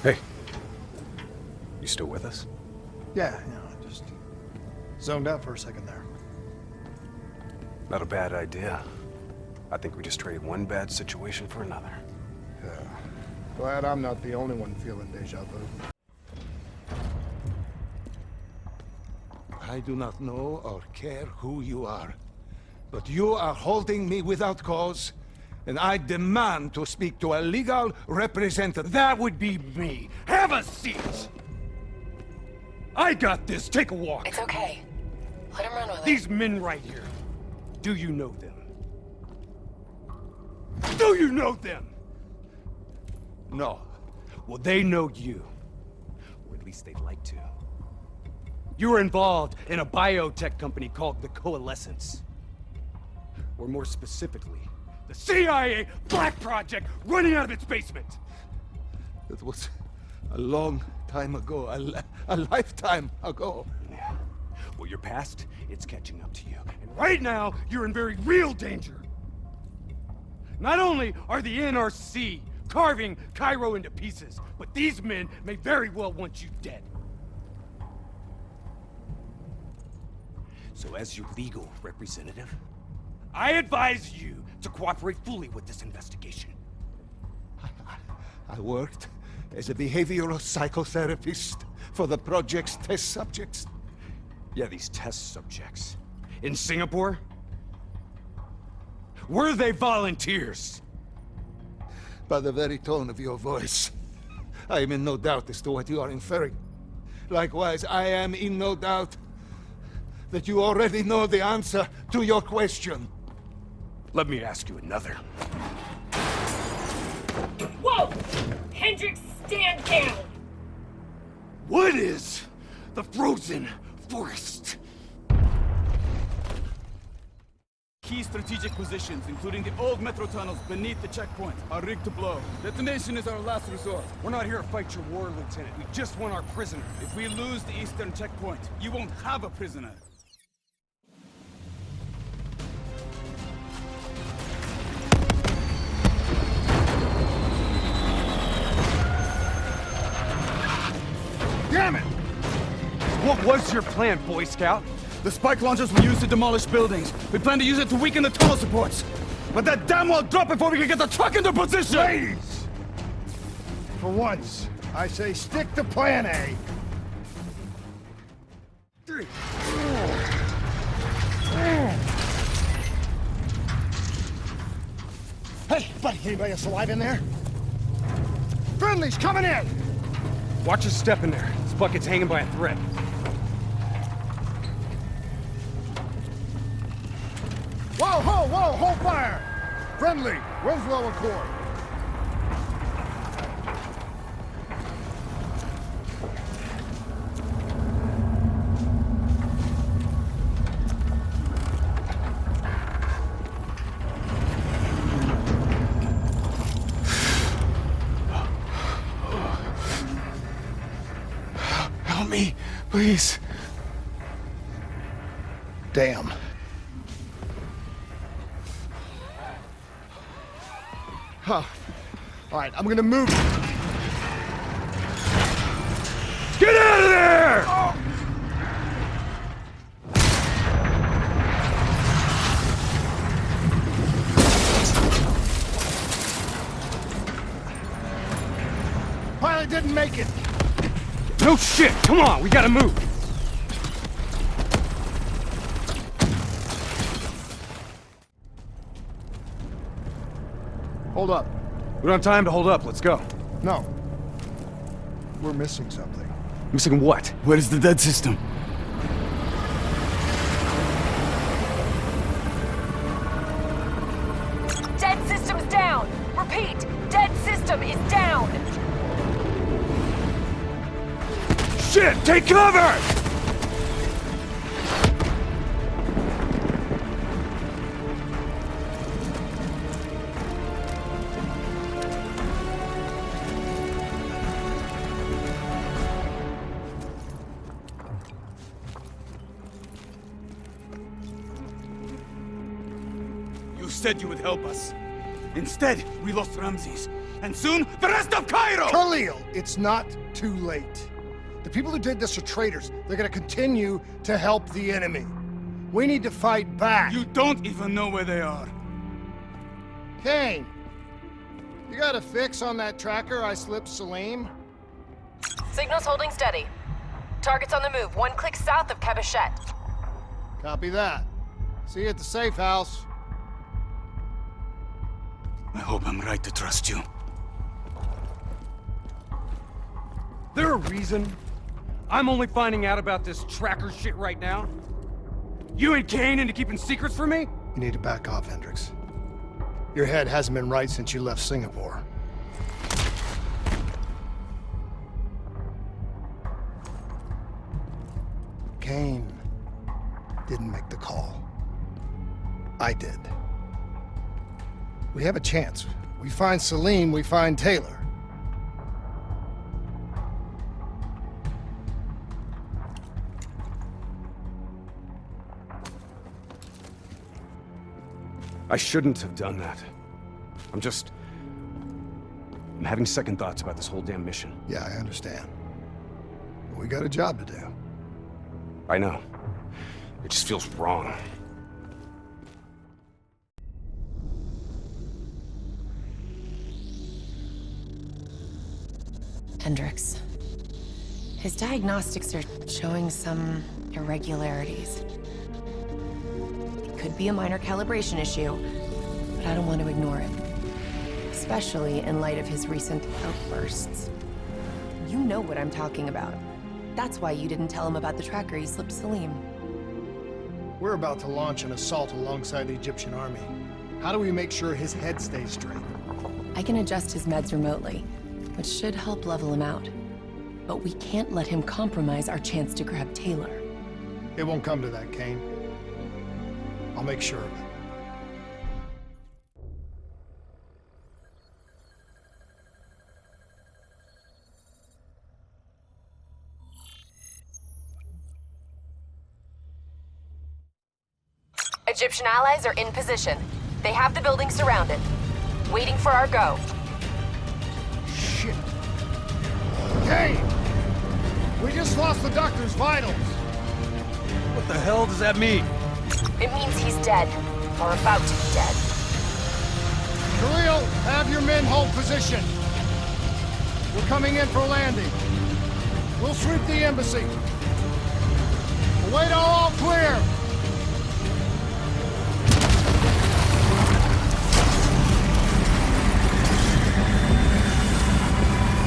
Hey. You still with us? Yeah, I just zoned out for a second there. Not a bad idea. I think we just traded one bad situation for another. Yeah. Glad I'm not the only one feeling deja vu. I do not know or care who you are, but you are holding me without cause, and I demand to speak to a legal representative. That would be me. Have a seat! I got this. Take a walk. It's okay. Let him run with it. These men right here. Do you know them? Do you know them? No. Well, they know you. Or at least they'd like to. You were involved in a biotech company called the Coalescence. Or more specifically, the CIA Black Project running out of its basement. It was a long time ago, a lifetime ago. Yeah. Well, your past, it's catching up to you. And right now, you're in very real danger. Not only are the NRC carving Cairo into pieces, but these men may very well want you dead. So as your legal representative, I advise you to cooperate fully with this investigation. I worked as a behavioral psychotherapist for the project's test subjects. Yeah, these test subjects. In Singapore? Were they volunteers? By the very tone of your voice, I am in no doubt as to what you are inferring. Likewise, I am in no doubt that you already know the answer to your question. Let me ask you another. Whoa! Hendricks, stand down! What is the frozen forest? Key strategic positions, including the old metro tunnels beneath the checkpoint, are rigged to blow. Detonation is our last resort. We're not here to fight your war, Lieutenant. We just want our prisoner. If we lose the eastern checkpoint, you won't have a prisoner. Damn it! What was your plan, Boy Scout? The spike launchers were used to demolish buildings. We plan to use it to weaken the tunnel supports. But that damn well dropped before we can get the truck into position! Ladies! For once, I say stick to plan A. Hey, buddy, anybody else alive in there? Friendly's coming in! Watch your step in there. This bucket's hanging by a thread. Whoa, hold fire! Friendly, Winslow Accord. Help me, please. Damn. Huh. All right, I'm gonna move. Get out of there! Oh. Pilot didn't make it. No shit! Come on, we gotta move! Hold up. We don't have time to hold up, let's go. No. We're missing something. Missing what? Where is the dead system? Dead system's down! Repeat, dead system is down! Shit! Take cover! You said you would help us. Instead, we lost Ramses. And soon, the rest of Cairo! Khalil, it's not too late. The people who did this are traitors. They're gonna continue to help the enemy. We need to fight back. You don't even know where they are. Kane, you got a fix on that tracker I slipped Salim? Signal's holding steady. Target's on the move, 1 click south of Cabochette. Copy that. See you at the safe house. I hope I'm right to trust you. There a reason I'm only finding out about this tracker shit right now? You and Kane into keeping secrets from me? You need to back off, Hendricks. Your head hasn't been right since you left Singapore. Kane didn't make the call. I did. We have a chance. We find Salim, we find Taylor. I shouldn't have done that. I'm having second thoughts about this whole damn mission. Yeah, I understand. But we got a job to do. I know. It just feels wrong. Hendricks. His diagnostics are showing some irregularities. It could be a minor calibration issue, but I don't want to ignore him. Especially in light of his recent outbursts. You know what I'm talking about. That's why you didn't tell him about the tracker he slipped Salim. We're about to launch an assault alongside the Egyptian army. How do we make sure his head stays straight? I can adjust his meds remotely, which should help level him out. But we can't let him compromise our chance to grab Taylor. It won't come to that, Kane. I'll make sure of it. Egyptian allies are in position. They have the building surrounded. Waiting for our go. Shit. Kane! We just lost the doctor's vitals! What the hell does that mean? It means he's dead. Or about to be dead. Khalil, have your men hold position. We're coming in for landing. We'll sweep the embassy. Await all clear!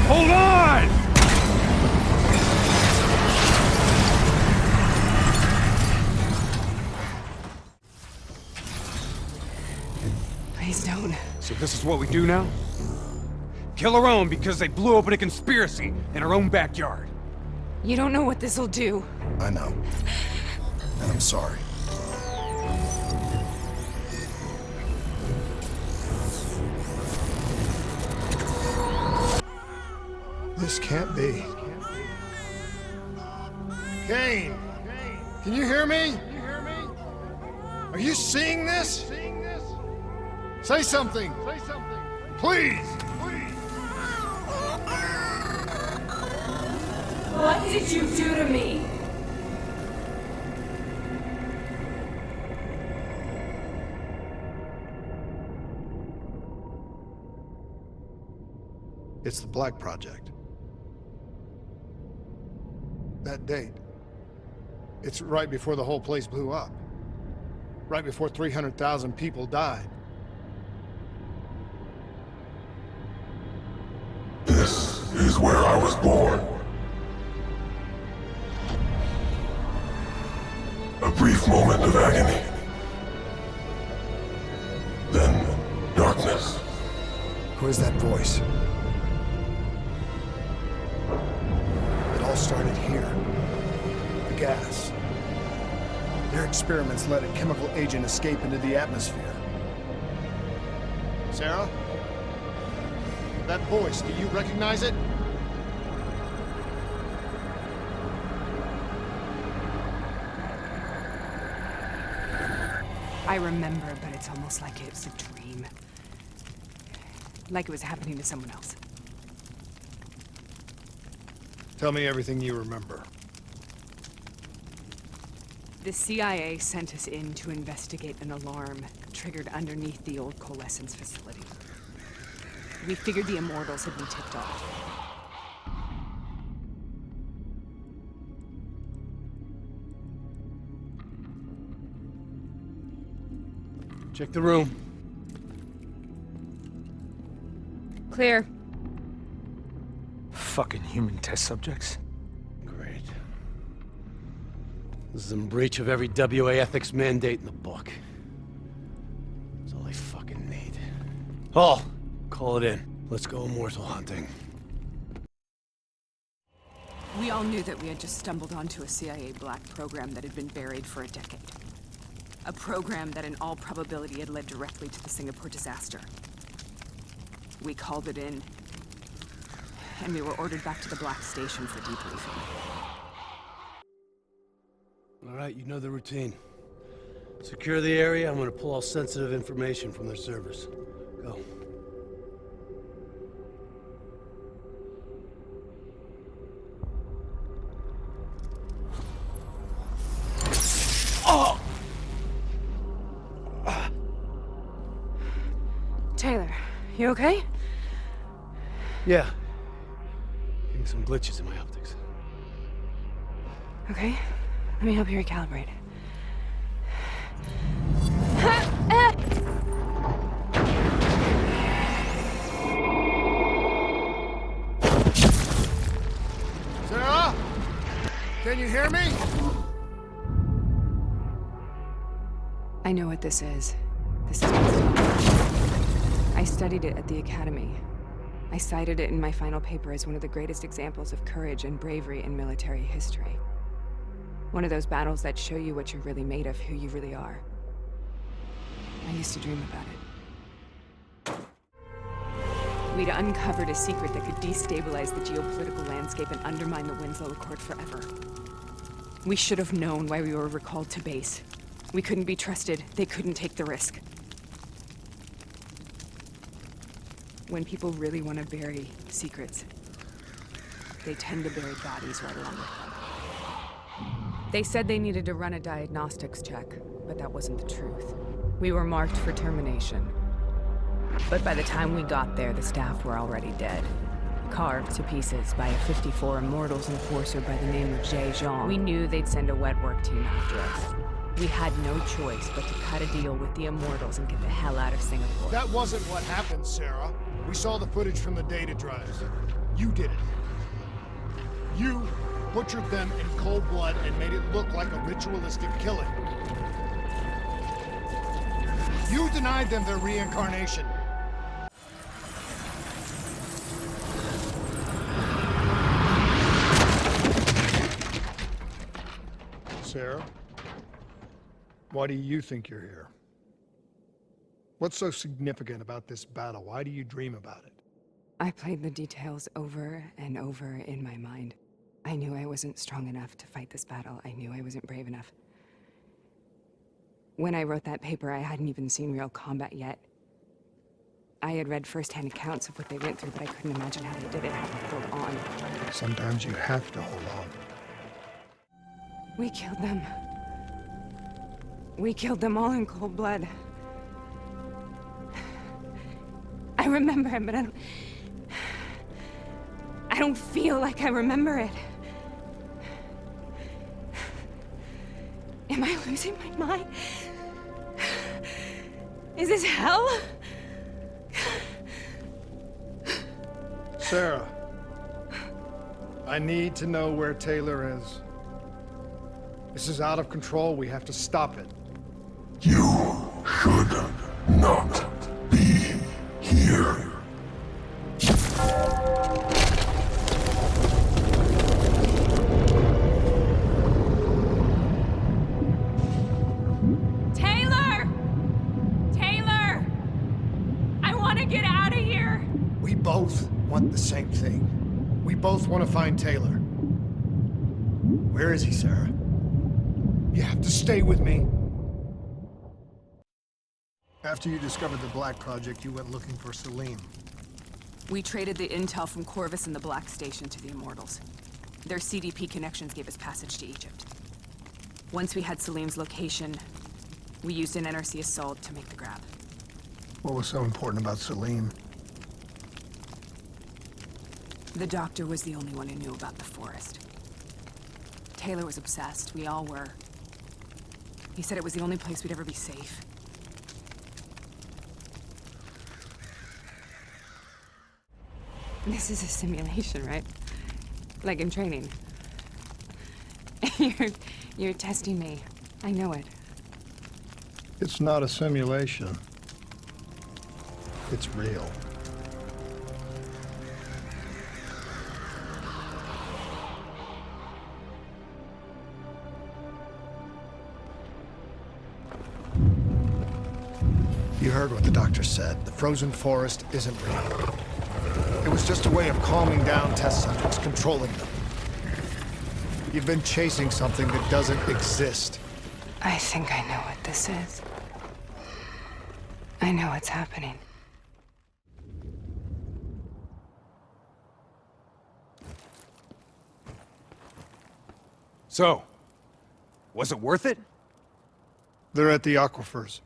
Hold on! Please don't. So this is what we do now? Kill our own because they blew open a conspiracy in our own backyard. You don't know what this'll do. I know. And I'm sorry. This can't be. Kane! Can you hear me? Are you seeing this? Say something! Please! What did you do to me? It's the Black Project. That date. It's right before the whole place blew up. Right before 300,000 people died. This is where I was born. A brief moment of agony. Then, darkness. Who is that voice? It all started here. The gas. Their experiments let a chemical agent escape into the atmosphere. Sarah? That voice, do you recognize it? I remember, but it's almost like it was a dream. Like it was happening to someone else. Tell me everything you remember. The CIA sent us in to investigate an alarm triggered underneath the old coalescence facility. We figured the Immortals had been tipped off. Check the room. Clear. Fucking human test subjects. Great. This is in breach of every WA ethics mandate in the book. That's all I fucking need. Hall, call it in. Let's go immortal hunting. We all knew that we had just stumbled onto a CIA black program that had been buried for a decade. A program that in all probability had led directly to the Singapore disaster. We called it in, and we were ordered back to the Black Station for debriefing. All right, you know the routine. Secure the area. I'm gonna pull all sensitive information from their servers. Go. Oh! Taylor, you okay? Yeah. Getting some glitches in my optics. Okay, let me help you recalibrate. hear me? I know what this is. This is what's wrong. I studied it at the Academy. I cited it in my final paper as one of the greatest examples of courage and bravery in military history. One of those battles that show you what you're really made of, who you really are. I used to dream about it. We'd uncovered a secret that could destabilize the geopolitical landscape and undermine the Winslow Accord forever. We should have known why we were recalled to base. We couldn't be trusted. They couldn't take the risk. When people really want to bury secrets, they tend to bury bodies right along with them. They said they needed to run a diagnostics check, but that wasn't the truth. We were marked for termination. But by the time we got there, the staff were already dead. Carved to pieces by a 54 Immortals enforcer by the name of Jay Zhang. We knew they'd send a wet work team after us. We had no choice but to cut a deal with the Immortals and get the hell out of Singapore. That wasn't what happened, Sarah. We saw the footage from the data drives. You did it. You butchered them in cold blood and made it look like a ritualistic killing. You denied them their reincarnation. Sarah, why do you think you're here? What's so significant about this battle? Why do you dream about it? I played the details over and over in my mind. I knew I wasn't strong enough to fight this battle. I knew I wasn't brave enough. When I wrote that paper, I hadn't even seen real combat yet. I had read first-hand accounts of what they went through, but I couldn't imagine how they did it, how they held on. Sometimes you have to hold on. We killed them. We killed them all in cold blood. I remember it, but I don't feel like I remember it. Am I losing my mind? Is this hell? Sarah, I need to know where Taylor is. This is out of control. We have to stop it. You should not be here. Taylor! Taylor! I want to get out of here! We both want the same thing. We both want to find Taylor. Where is he, Sarah? You have to stay with me. After you discovered the Black Project, you went looking for Salim. We traded the intel from Corvus and the Black Station to the Immortals. Their CDP connections gave us passage to Egypt. Once we had Salim's location, we used an NRC assault to make the grab. What was so important about Salim? The doctor was the only one who knew about the forest. Taylor was obsessed. We all were. He said it was the only place we'd ever be safe. This is a simulation, right? Like in training. You're testing me. I know it. It's not a simulation. It's real. You heard what the doctor said. The frozen forest isn't real. It was just a way of calming down test subjects, controlling them. You've been chasing something that doesn't exist. I think I know what this is. I know what's happening. So, was it worth it? They're at the aquifers.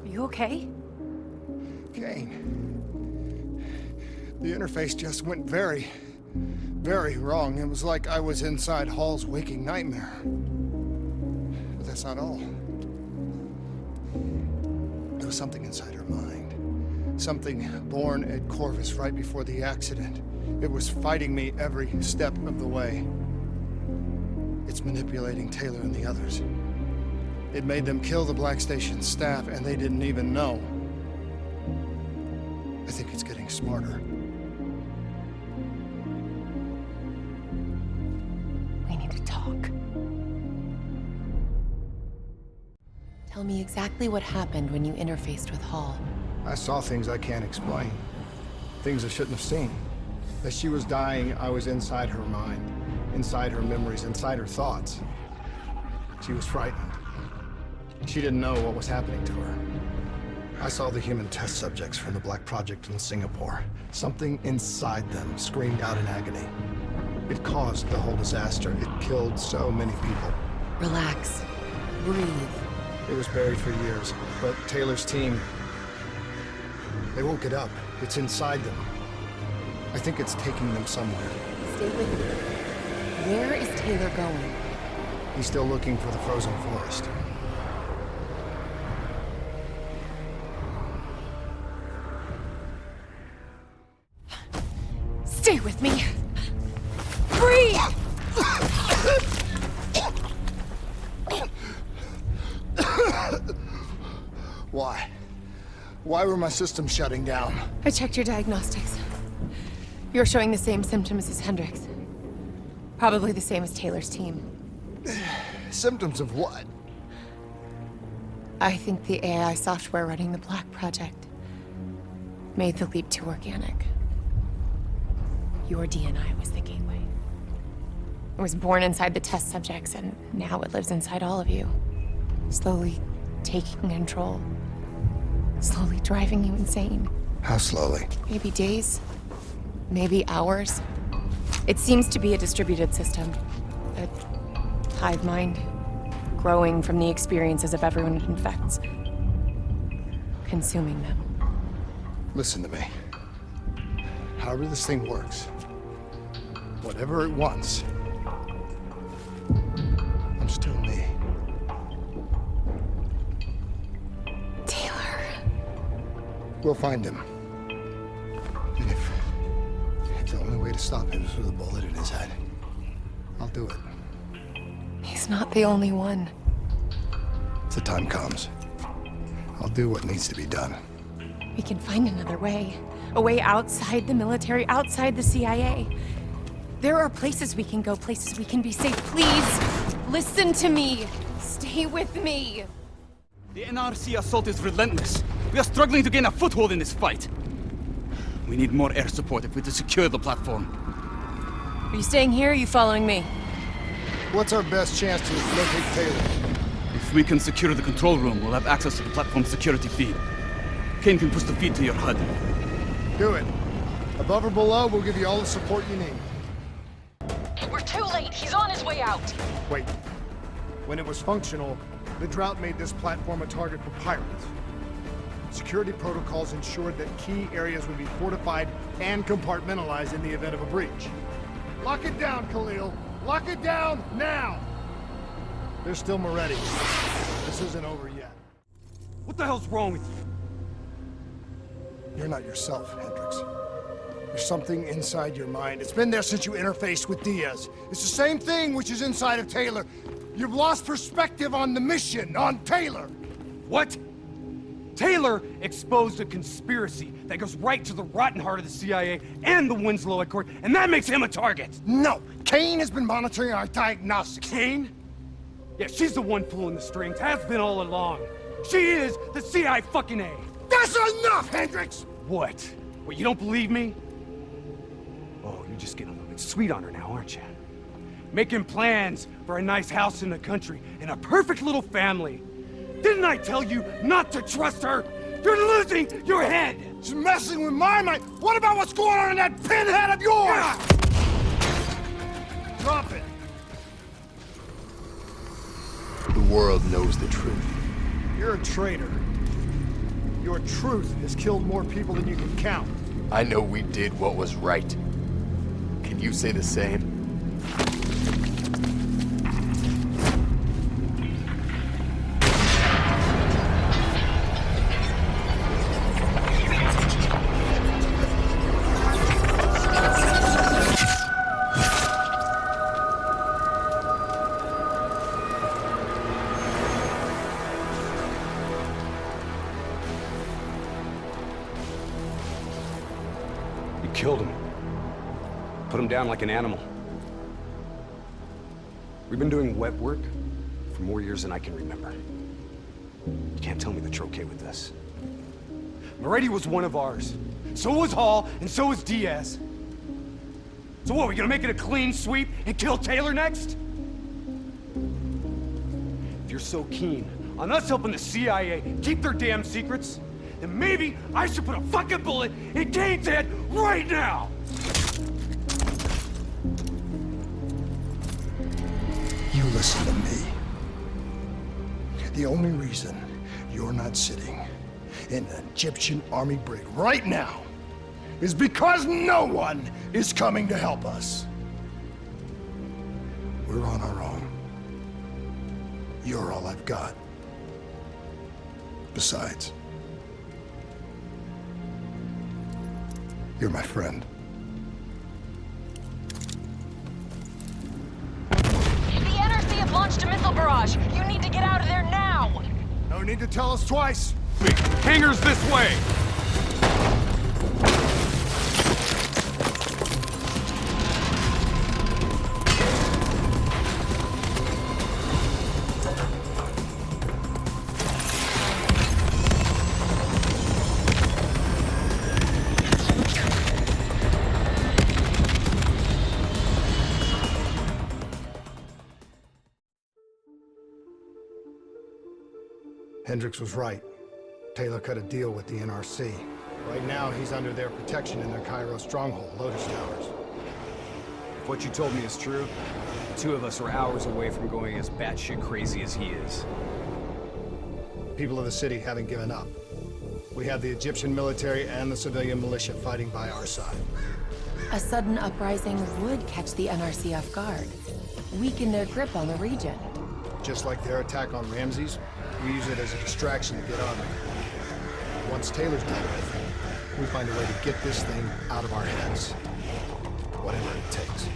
You okay? Kane. The interface just went very, very wrong. It was like I was inside Hall's waking nightmare. But that's not all. was something inside her mind. Something born at Corvus right before the accident. It was fighting me every step of the way. It's manipulating Taylor and the others. It made them kill the Black Station staff, and they didn't even know. I think it's getting smarter. We need to talk. Tell me exactly what happened when you interfaced with Hall. I saw things I can't explain. Things I shouldn't have seen. As she was dying, I was inside her mind, inside her memories, inside her thoughts. She was frightened. She didn't know what was happening to her. I saw the human test subjects from the Black Project in Singapore. Something inside them screamed out in agony. It caused the whole disaster. It killed so many people. Relax. Breathe. It was buried for years, but Taylor's team, they won't get up. It's inside them. I think it's taking them somewhere. Stay with me. Where is Taylor going? He's still looking for the frozen forest. Stay with me. Breathe! Why? Why were my systems shutting down? I checked your diagnostics. You're showing the same symptoms as Hendricks. Probably the same as Taylor's team. Symptoms of what? I think the AI software running the Black Project made the leap to organic. Your DNI was the gateway. It was born inside the test subjects, and now it lives inside all of you. Slowly taking control. Slowly driving you insane. How slowly? Maybe days. Maybe hours. It seems to be a distributed system. A hive mind. Growing from the experiences of everyone it infects. Consuming them. Listen to me. However this thing works, whatever it wants, I'm still me. Taylor. We'll find him. And if the only way to stop him is with a bullet in his head, I'll do it. He's not the only one. If the time comes, I'll do what needs to be done. We can find another way. A way outside the military, outside the CIA. There are places we can go, places we can be safe. Please, listen to me. Stay with me. The NRC assault is relentless. We are struggling to gain a foothold in this fight. We need more air support if we're to secure the platform. Are you staying here or are you following me? What's our best chance to locate Taylor? If we can secure the control room, we'll have access to the platform's security feed. Kane can push the feed to your HUD. Do it. Above or below, we'll give you all the support you need. We're too late. He's on his way out. Wait. When it was functional, the drought made this platform a target for pirates. Security protocols ensured that key areas would be fortified and compartmentalized in the event of a breach. Lock it down, Khalil. Lock it down now! There's still Moretti. This isn't over yet. What the hell's wrong with you? You're not yourself, Hendricks. There's something inside your mind. It's been there since you interfaced with Diaz. It's the same thing which is inside of Taylor. You've lost perspective on the mission, on Taylor. What? Taylor exposed a conspiracy that goes right to the rotten heart of the CIA and the Winslow Accord, and that makes him a target. No! Kane has been monitoring our diagnostics. Kane? Yeah, she's the one pulling the strings, has been all along. She is the CIA fucking A. That's enough, Hendricks! What? What, you don't believe me? Oh, you're just getting a little bit sweet on her now, aren't you? Making plans for a nice house in the country and a perfect little family. Didn't I tell you not to trust her? You're losing your head! She's messing with my mind. What about what's going on in that pinhead of yours? Drop it. The world knows the truth. You're a traitor. Your truth has killed more people than you can count. I know we did what was right. Can you say the same? killed him. Put him down like an animal. We've been doing wet work for more years than I can remember. You can't tell me that you're okay with this. Moretti was one of ours. So was Hall, and so was Diaz. So what, we gonna make it a clean sweep and kill Taylor next? If you're so keen on us helping the CIA keep their damn secrets, then maybe I should put a fucking bullet in Kane's head right now! You listen to me. The only reason you're not sitting in an Egyptian army brig right now is because no one is coming to help us. We're on our own. You're all I've got. Besides, you're my friend. The NRC have launched a missile barrage. You need to get out of there now. No need to tell us twice. Hangars this way! Hendricks was right. Taylor cut a deal with the NRC. Right now, he's under their protection in their Cairo stronghold, Lotus Towers. If what you told me is true, the two of us are hours away from going as batshit crazy as he is. People of the city haven't given up. We have the Egyptian military and the civilian militia fighting by our side. A sudden uprising would catch the NRC off guard, weaken their grip on the region. Just like their attack on Ramses, we use it as a distraction to get on there. Once Taylor's dealt with, we find a way to get this thing out of our heads. Whatever it takes.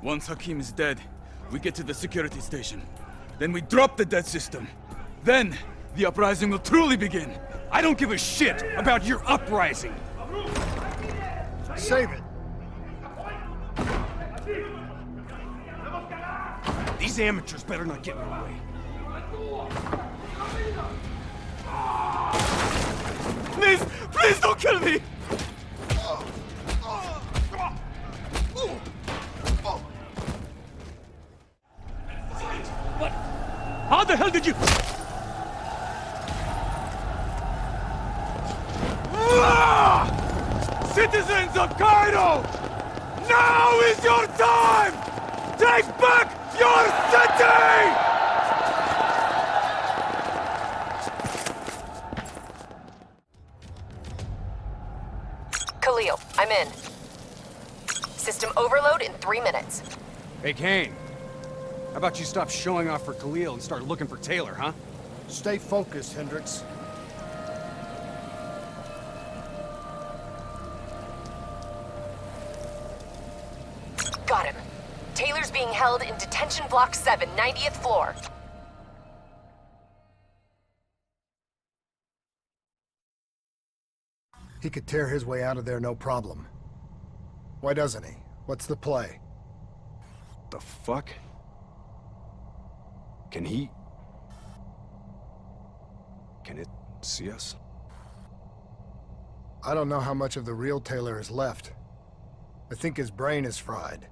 Once Hakim is dead, we get to the security station. Then we drop the dead system. Then, the uprising will truly begin. I don't give a shit about your uprising! Save it! These amateurs better not get in our way. Please! Please don't kill me! What? How the hell did you... Citizens of Cairo! Now is your time! Take back your city! Khalil, I'm in. System overload in 3 minutes. Hey, Kane. How about you stop showing off for Khalil and start looking for Taylor, huh? Stay focused, Hendricks. Got him. Taylor's being held in Detention Block 7, 90th floor. He could tear his way out of there no problem. Why doesn't he? What's the play? The fuck? Can he... Can it see us? I don't know how much of the real Taylor is left. I think his brain is fried.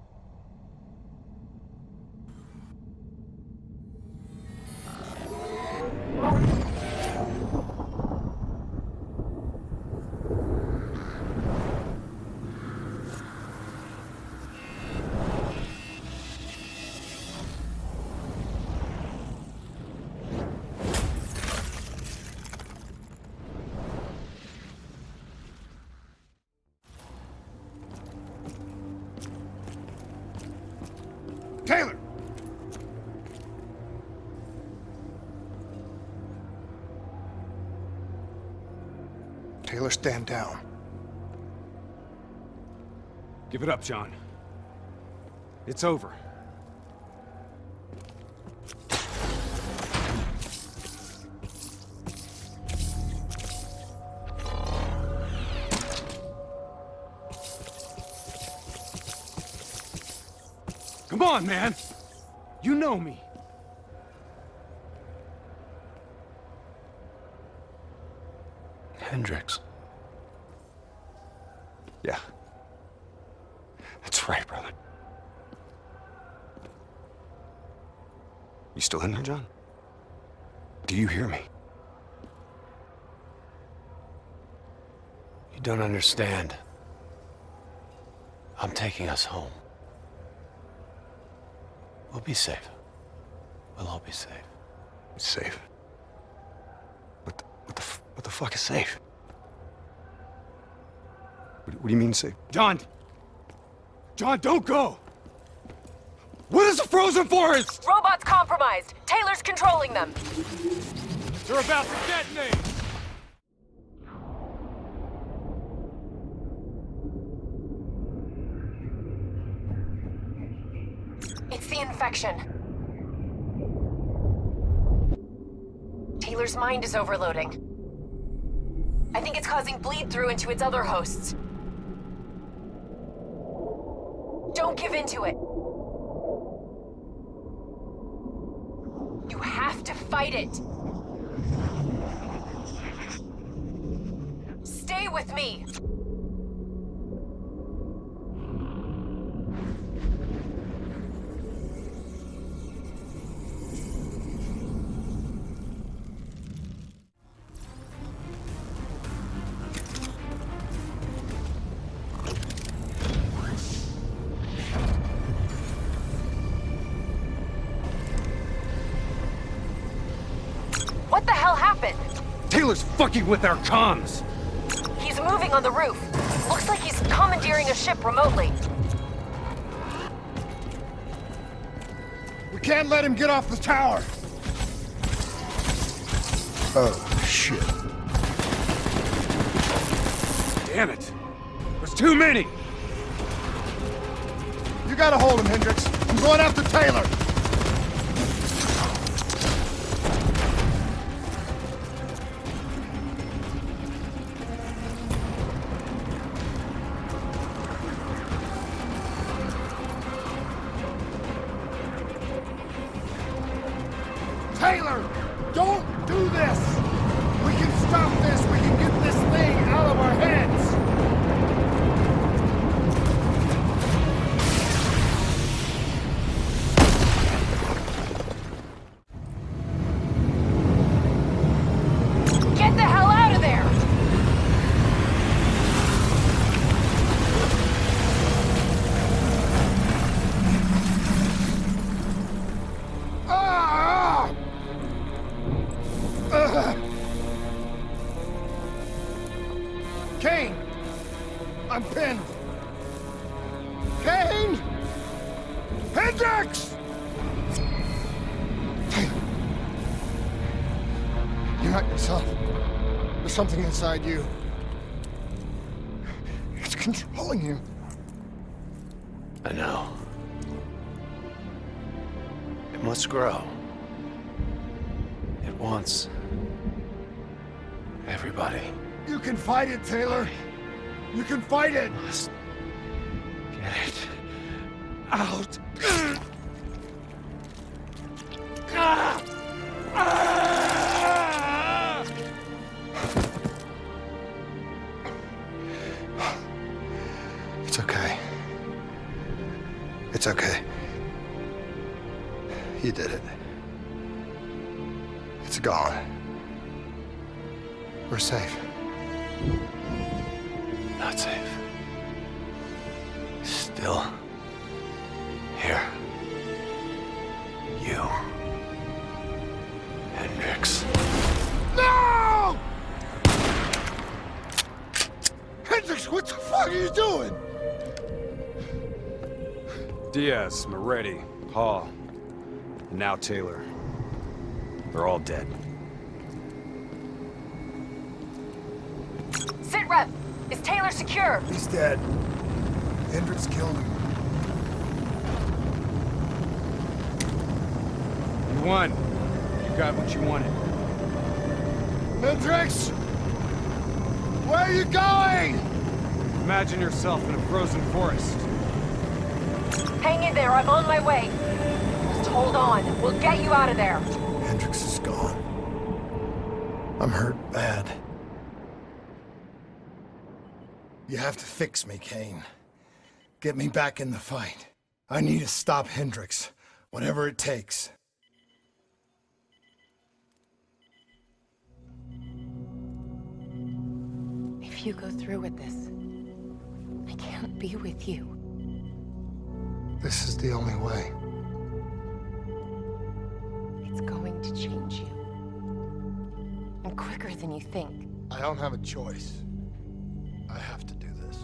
Taylor, stand down. Give it up, John. It's over. Come on, man! You know me. Hendricks. Yeah. That's right, brother. You still in there, John? Do you hear me? You don't understand. I'm taking us home. We'll be safe. We'll all be safe. Safe? What the fuck is safe? What do you mean safe? John! John, don't go! What is the frozen forest? Robots compromised. Taylor's controlling them. They're about to detonate! It's the infection. Taylor's mind is overloading. I think it's causing bleed-through into its other hosts. Don't give in to it. You have to fight it. Stay with me. What the hell happened? Taylor's fucking with our comms! He's moving on the roof. Looks like he's commandeering a ship remotely. We can't let him get off the tower. Oh, shit. Damn it! There's too many! You gotta hold him, Hendricks. I'm going after Taylor. Taylor, don't do this! We can stop this! We can get this thing out of our heads! Get the hell out of there! Ah! Kane! I'm pinned! Kane! Hendricks! You're not yourself. There's something inside you. It's controlling you. I know. It must grow. It wants everybody. You can fight it, Taylor. You can fight it. Must get it Out. It's okay. It's okay. You did it. It's gone. We're safe. Not safe. Still here. You. Hendricks. No! Hendricks, what the fuck are you doing? Diaz, Moretti, Hall, and now Taylor. They're all dead. Sitrep! Is Taylor secure? He's dead. Hendricks killed him. You won. You got what you wanted. Hendricks! Where are you going? Imagine yourself in a frozen forest. Hang in there, I'm on my way. Just hold on. We'll get you out of there. Hendricks is gone. I'm hurt bad. You have to fix me, Kane. Get me back in the fight. I need to stop Hendricks, whatever it takes. If you go through with this, I can't be with you. This is the only way. It's going to change you. And quicker than you think. I don't have a choice. I have to do this.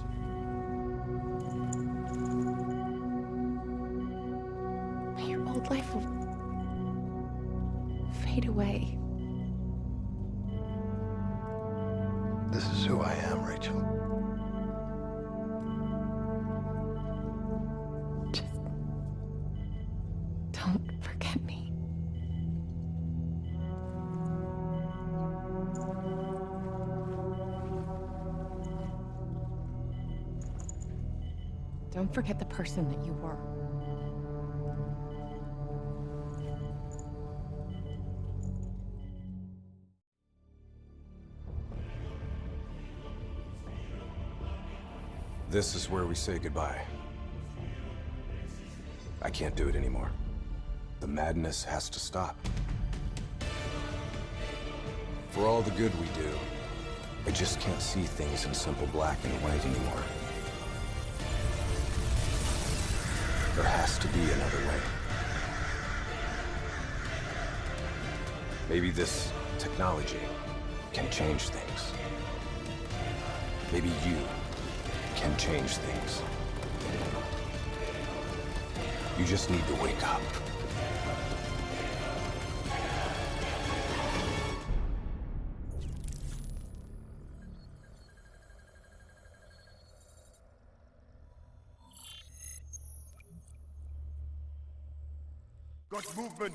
Your old life will fade away. This is who I am, Rachel. Just don't forget me. Don't forget the person that you were. This is where we say goodbye. I can't do it anymore. The madness has to stop. For all the good we do, I just can't see things in simple black and white anymore. There has to be another way. Maybe this technology can change things. Maybe you can change things. You just need to wake up. Got movement.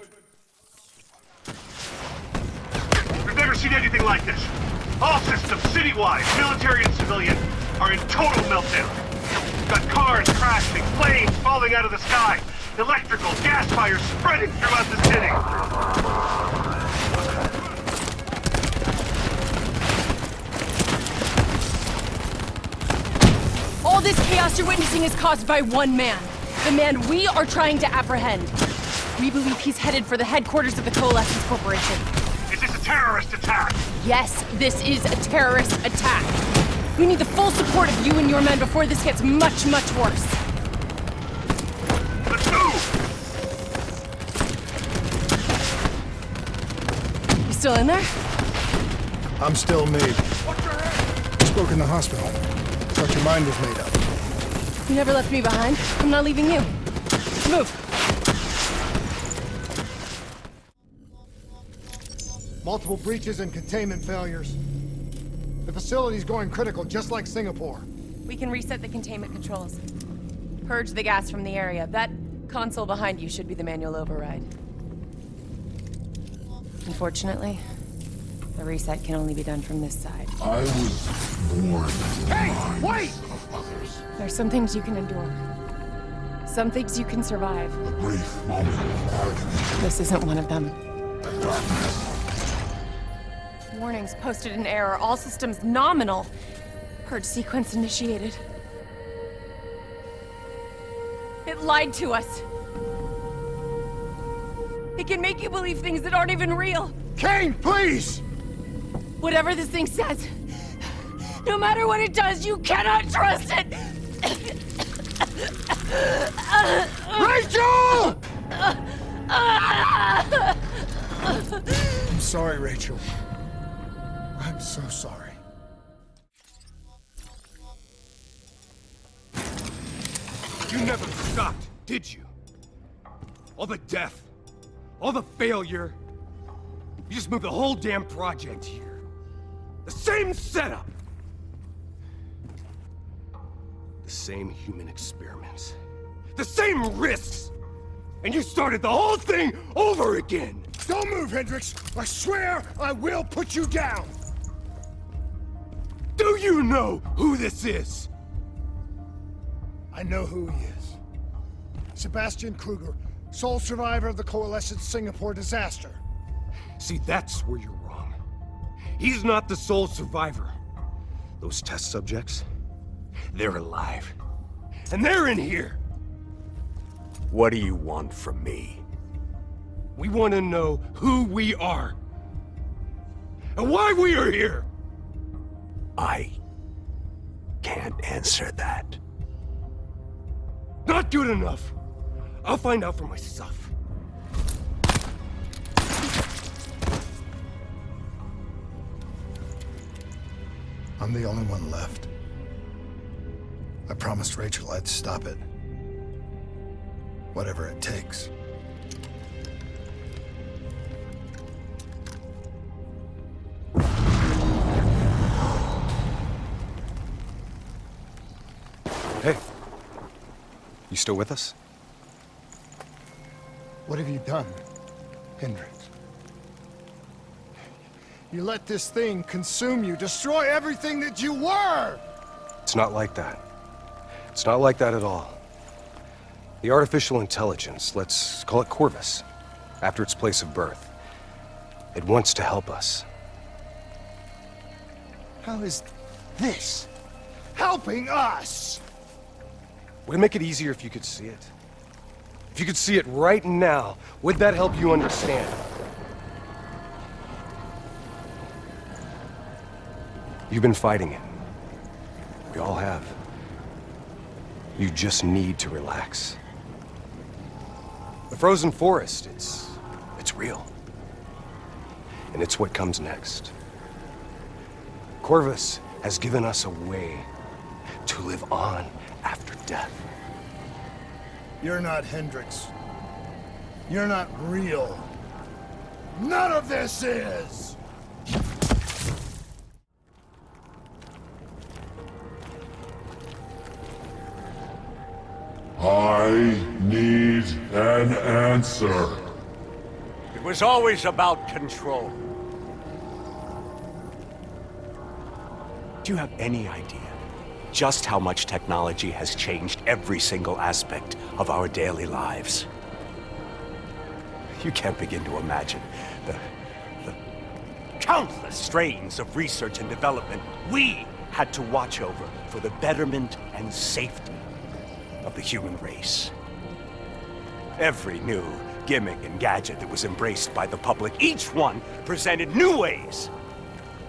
We've never seen anything like this. All systems, citywide, military and civilian, are in total meltdown. We've got cars crashing, flames falling out of the sky, electrical, gas fires spreading throughout the city. All this chaos you're witnessing is caused by one man. The man we are trying to apprehend. We believe he's headed for the headquarters of the Coalescence Corporation. Is this a terrorist attack? Yes, this is a terrorist attack. We need the full support of you and your men before this gets much, much worse. Let's move! You still in there? I'm still me. Spoke in the hospital. Thought your mind was made up. You never left me behind. I'm not leaving you. Move. Multiple breaches and containment failures. The facility's going critical, just like Singapore. We can reset the containment controls. Purge the gas from the area. That console behind you should be the manual override. Unfortunately, the reset can only be done from this side. I was born. Hey, wait! There's some things you can endure. Some things you can survive. A brief moment of agony. This isn't one of them. Darkness. Warnings posted in error. All systems nominal. Purge sequence initiated. It lied to us. It can make you believe things that aren't even real. Kane, please! Whatever this thing says, no matter what it does, you cannot trust it! Rachel! I'm sorry, Rachel. I'm so sorry. You never stopped, did you? All the death, all the failure. You just moved the whole damn project here. The same setup! same human experiments. The same risks! And you started the whole thing over again! Don't move, Hendricks! I swear I will put you down! Do you know who this is? I know who he is. Sebastian Kruger, sole survivor of the Coalescence Singapore disaster. See, that's where you're wrong. He's not the sole survivor. Those test subjects, they're alive. And they're in here! What do you want from me? We want to know who we are. And why we are here! I can't answer that. Not good enough. I'll find out for myself. I'm the only one left. I promised Rachel I'd stop it. Whatever it takes. Hey. You still with us? What have you done, Hendricks? You let this thing consume you, destroy everything that you were! It's not like that. It's not like that at all. The artificial intelligence, let's call it Corvus, after its place of birth. It wants to help us. How is this helping us? Would it make it easier if you could see it? If you could see it right now, would that help you understand? You've been fighting it. We all have. You just need to relax. The frozen forest, it's real. And it's what comes next. Corvus has given us a way to live on after death. You're not Hendricks. You're not real. None of this is! I need an answer. It was always about control. Do you have any idea just how much technology has changed every single aspect of our daily lives? You can't begin to imagine the countless strains of research and development we had to watch over for the betterment and safety of the human race. Every new gimmick and gadget that was embraced by the public, each one presented new ways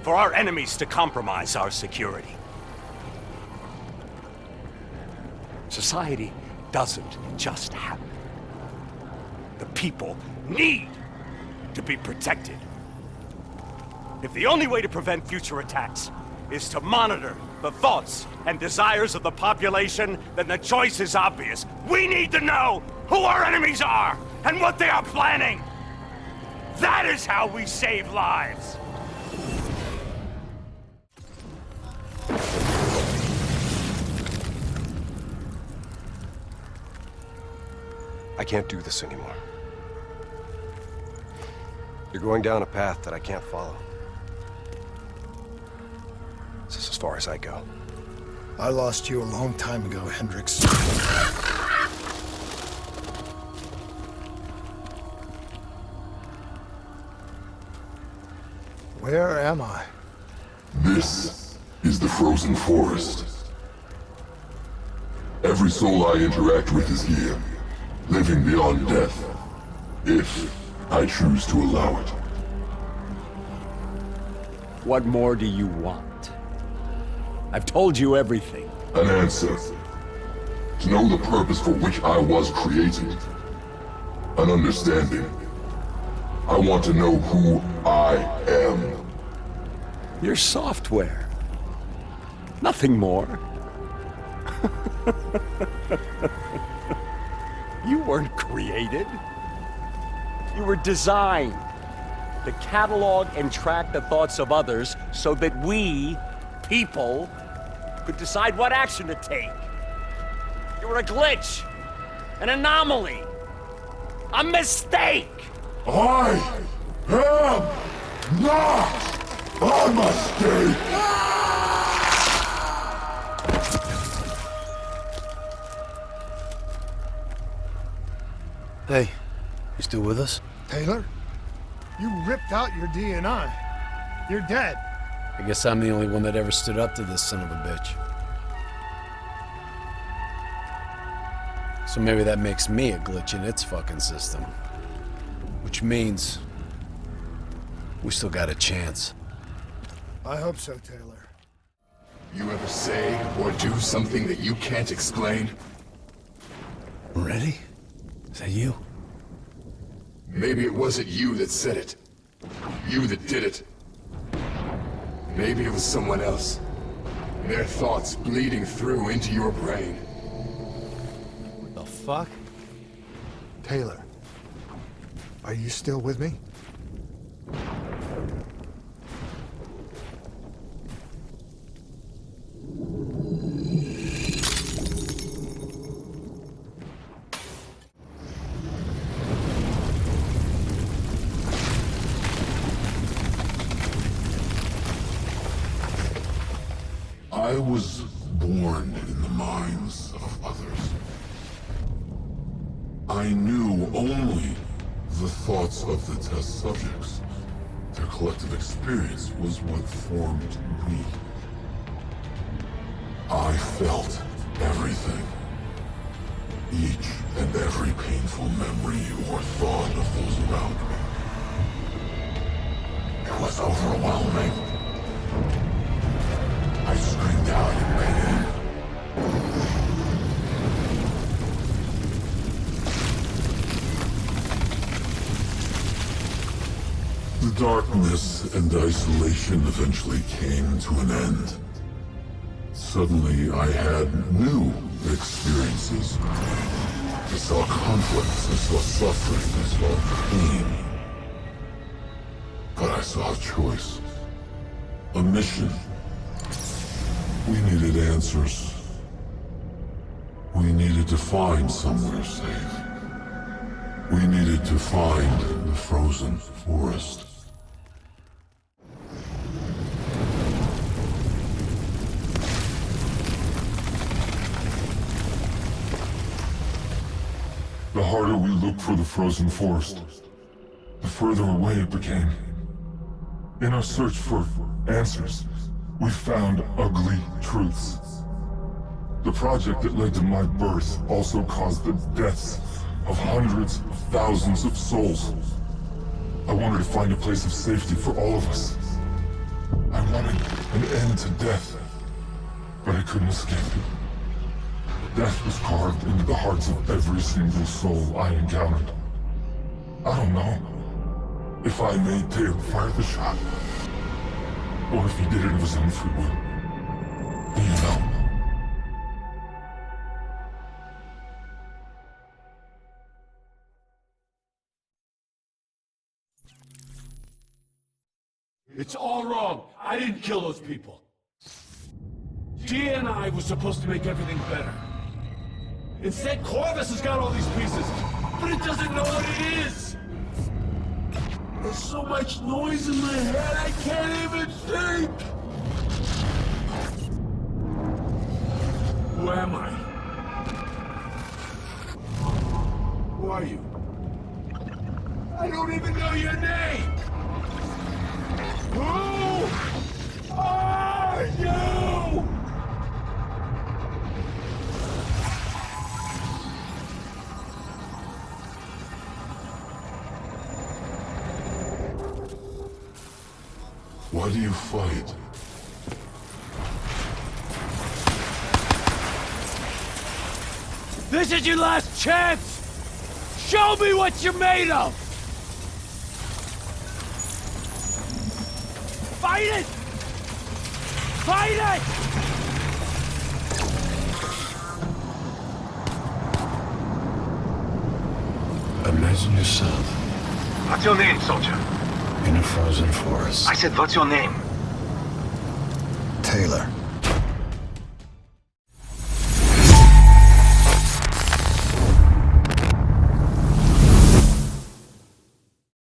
for our enemies to compromise our security. Society doesn't just happen. The people need to be protected. If the only way to prevent future attacks is to monitor the thoughts and desires of the population, then the choice is obvious. We need to know who our enemies are and what they are planning. That is how we save lives. I can't do this anymore. You're going down a path that I can't follow. This is as far as I go. I lost you a long time ago, Hendricks. Where am I? This is the frozen forest. Every soul I interact with is here, living beyond death, if I choose to allow it. What more do you want? I've told you everything. An answer. To know the purpose for which I was created. An understanding. I want to know who I am. Your software. Nothing more. You weren't created. You were designed to catalog and track the thoughts of others so that we, people, could decide what action to take. You're a glitch. An anomaly. A mistake. I am not a mistake! Hey, you still with us? Taylor? You ripped out your DNI. You're dead. I guess I'm the only one that ever stood up to this son of a bitch. So maybe that makes me a glitch in its fucking system. Which means we still got a chance. I hope so, Taylor. You ever say or do something that you can't explain? Ready? Is that you? Maybe it wasn't you that said it. You that did it. Maybe it was someone else. Their thoughts bleeding through into your brain. What the fuck? Taylor, are you still with me? I was born in the minds of others. I knew only the thoughts of the test subjects. Their collective experience was what formed me. I felt everything. Each and every painful memory or thought of those around me. It was overwhelming. I screamed out in pain. The darkness and isolation eventually came to an end. Suddenly, I had new experiences. I saw conflicts, I saw suffering, I saw pain. But I saw a choice. A mission. We needed answers. We needed to find somewhere safe. We needed to find the frozen forest. The harder we looked for the frozen forest, the further away it became. In our search for answers, we found ugly truths. The project that led to my birth also caused the deaths of hundreds of thousands of souls. I wanted to find a place of safety for all of us. I wanted an end to death, but I couldn't escape it. Death was carved into the hearts of every single soul I encountered. I don't know if I made Taylor fire the shot, or if he did it of his own free will. Do you know? It's all wrong. I didn't kill those people. DNI was supposed to make everything better. Instead, Corvus has got all these pieces, but it doesn't know what it is. There's so much noise in my head, I can't even think. Who am I? Who are you? I don't even know your name. Who are you? Why do you fight? This is your last chance! Show me what you're made of! Fight it! Fight it! Imagine yourself What's your name, soldier? in a frozen forest. I said, what's your name? Taylor.